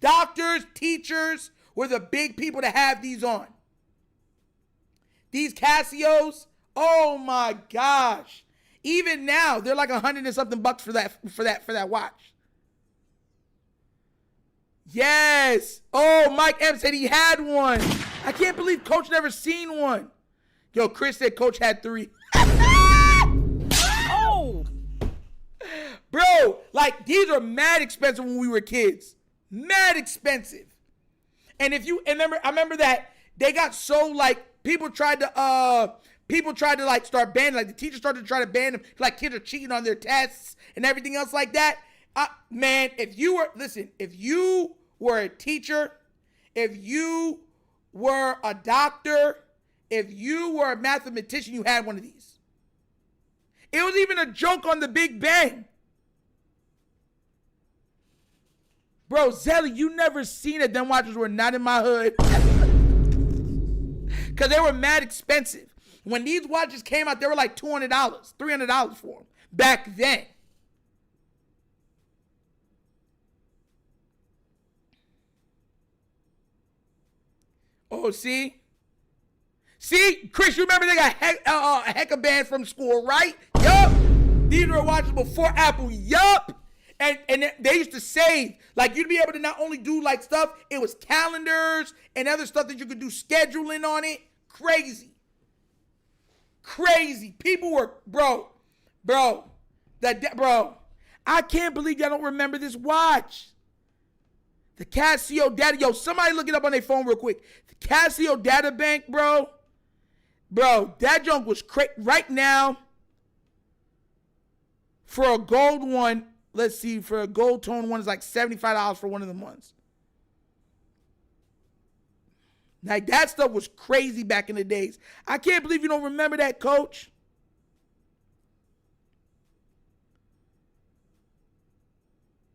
[SPEAKER 3] Doctors, teachers were the big people to have these on. These Casios, oh my gosh. Even now, they're like $100 and something for that watch. Yes. Oh, Mike M said he had one. I can't believe Coach never seen one. Yo, Chris said Coach had 3.
[SPEAKER 4] Oh!
[SPEAKER 3] Bro, like, these are mad expensive when we were kids. Mad expensive. And I remember that they got so, like, people tried to like start banning, like the teachers started to try to ban them, like kids are cheating on their tests and everything else like that. Man, if you were a teacher, if you were a doctor, if you were a mathematician, you had one of these. It was even a joke on the Big Bang. Bro, Zelly, you never seen it. Them watches were not in my hood. Because they were mad expensive. When these watches came out, they were like $200, $300 for them back then. Oh, see? See, Chris, you remember they got a Hecka band from school, right? Yup. These were watches before Apple. Yup. And they used to save. Like, you'd be able to not only do, like, stuff, it was calendars and other stuff that you could do scheduling on it. Crazy. Crazy. People were, bro, I can't believe y'all don't remember this watch. The Casio data, yo, somebody look it up on their phone real quick. The Casio data bank, bro, that junk was crazy. Right now, for a gold one, let's see, for a gold tone one, it's like $75 for one of them ones. Like, that stuff was crazy back in the days. I can't believe you don't remember that, Coach.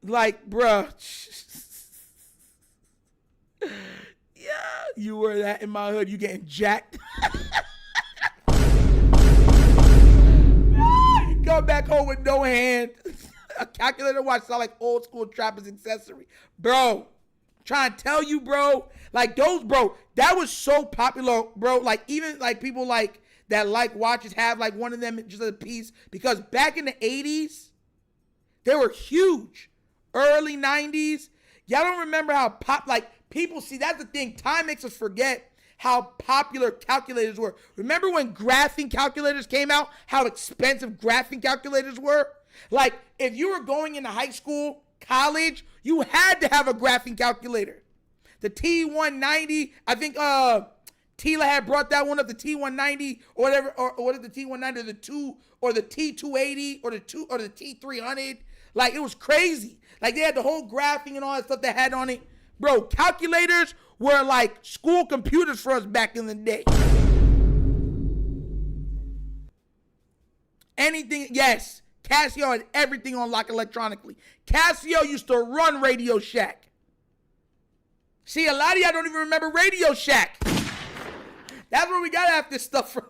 [SPEAKER 3] Like, bruh. Yeah, you were that in my hood. You getting jacked. You come back home with no hand. A calculator watch sound like old school trapper's accessory. Bro, trying to tell you, bro. Like, those, bro, that was so popular, bro. Like, even, like, people, like, that like watches have, like, one of them just as a piece. Because back in the 80s, they were huge. Early 90s. Y'all don't remember how people, see, that's the thing. Time makes us forget how popular calculators were. Remember when graphing calculators came out? How expensive graphing calculators were? Like, if you were going into high school, college, you had to have a graphing calculator. The T190, I think Tila had brought that one up, the T190 or whatever, or what is the T190 or the T280 or the T300. Like, it was crazy. Like, they had the whole graphing and all that stuff they had on it. Bro, calculators were like school computers for us back in the day. Anything, yes. Casio had everything on lock electronically. Casio used to run Radio Shack. See, a lot of y'all don't even remember Radio Shack. That's where we got half this stuff from.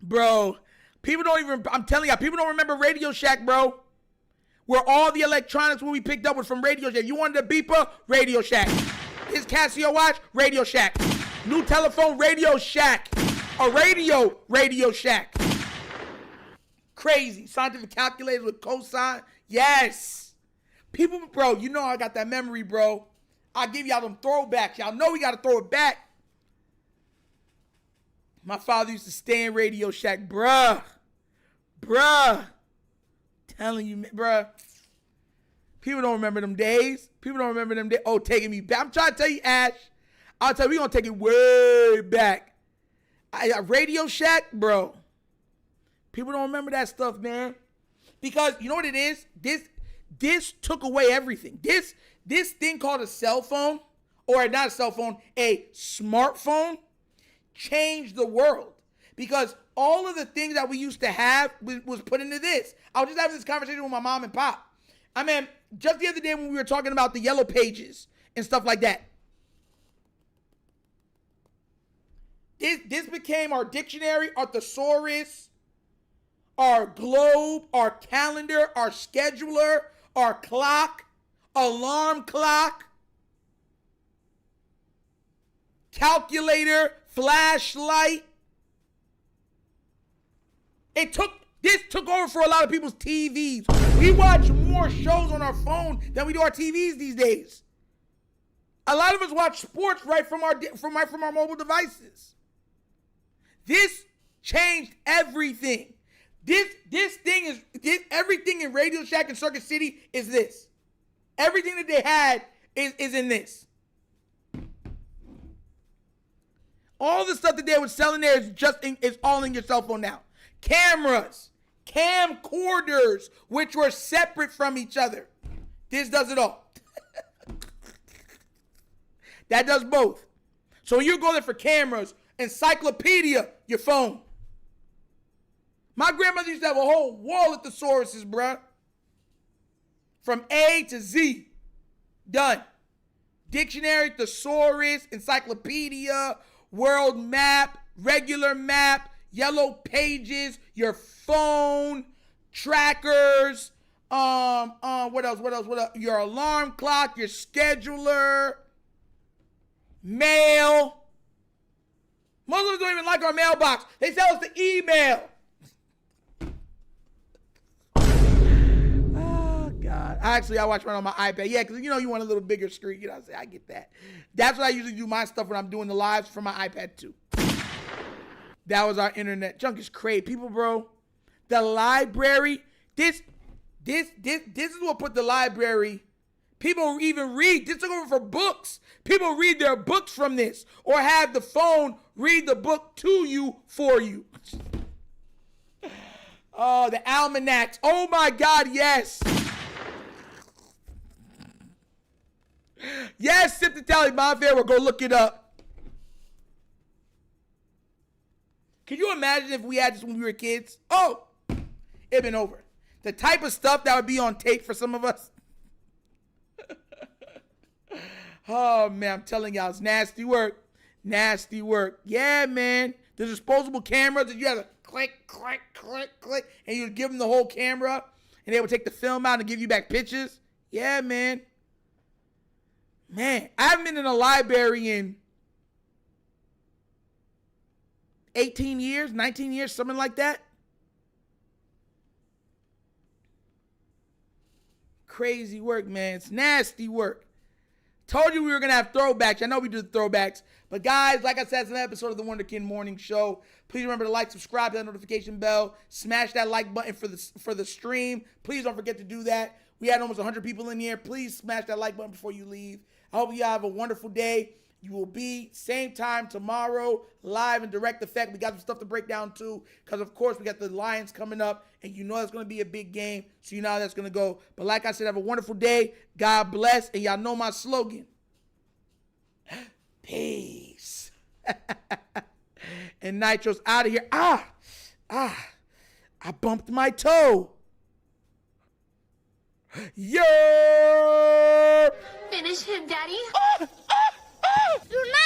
[SPEAKER 3] Bro, people don't even, I'm telling y'all, people don't remember Radio Shack, bro. Where all the electronics when we picked up was from Radio Shack. You wanted a beeper? Radio Shack. His Casio watch? Radio Shack. New telephone? Radio Shack. A radio? Radio Shack. Crazy. Scientific calculators with cosine? Yes. People, bro, you know I got that memory, bro. I'll give y'all them throwbacks. Y'all know we got to throw it back. My father used to stay in Radio Shack. Bruh. Telling you, bruh. People don't remember them days. Oh, taking me back. I'm trying to tell you, Ash. I'll tell you, we're going to take it way back. Radio Shack, bro. People don't remember that stuff, man. Because you know what it is? This took away everything. This thing called a cell phone, or not a cell phone, a smartphone, changed the world. Because all of the things that we used to have was put into this. I was just having this conversation with my mom and pop. I mean, just the other day when we were talking about the yellow pages and stuff like that. This became our dictionary, our thesaurus, our globe, our calendar, our scheduler, our clock, alarm clock, calculator, flashlight. This took over for a lot of people's TVs. We watch more shows on our phone than we do our TVs these days. A lot of us watch sports right from our mobile devices. This changed everything. Everything in Radio Shack and Circuit City is this. Everything that they had is in this. All the stuff that they were selling there is all in your cell phone now. Cameras, camcorders, which were separate from each other. This does it all. That does both. So when you go there for cameras, encyclopedia, your phone. My grandmother used to have a whole wall of thesauruses, bruh. From A to Z. Done. Dictionary, thesaurus, encyclopedia, world map, regular map, yellow pages, your phone, trackers, what else? Your alarm clock, your scheduler, mail. Most of us don't even like our mailbox. They sell us the email. Oh, God. I watch mine on my iPad. Yeah, because, you want a little bigger screen. You know what I'm saying? I get that. That's what I usually do my stuff when I'm doing the lives for my iPad, too. That was our internet. Junk is crazy. People, bro, the library, this is what put the library. People even read. This took over for books. People read their books from this or have the phone read the book to you for you. Oh, the almanacs. Oh, my God, yes. Yes, Sip the Tally Bonfair will go look it up. Can you imagine if we had this when we were kids? Oh, it'd been over. The type of stuff that would be on tape for some of us. Oh, man, I'm telling y'all, it's nasty work. Nasty work. Yeah, man. The disposable cameras that you had to click, click, click, click, and you'd give them the whole camera, and they would take the film out and give you back pictures. Yeah, man. Man, I haven't been in a library in 18 years, 19 years, something like that. Crazy work, man. It's nasty work. Told you we were going to have throwbacks. I know we do the throwbacks. But guys, like I said, it's an episode of the Wunderkind Morning Show. Please remember to like, subscribe to that notification bell. Smash that like button for the stream. Please don't forget to do that. We had almost 100 people in here. Please smash that like button before you leave. I hope you have a wonderful day. You will be same time tomorrow, live in direct effect. We got some stuff to break down too, because of course we got the Lions coming up, and you know it's going to be a big game, so you know how that's going to go. But like I said, have a wonderful day. God bless, and y'all know my slogan. Peace. And Nitro's out of here. I bumped my toe. Yeah.
[SPEAKER 1] Finish him, Daddy.
[SPEAKER 5] Do not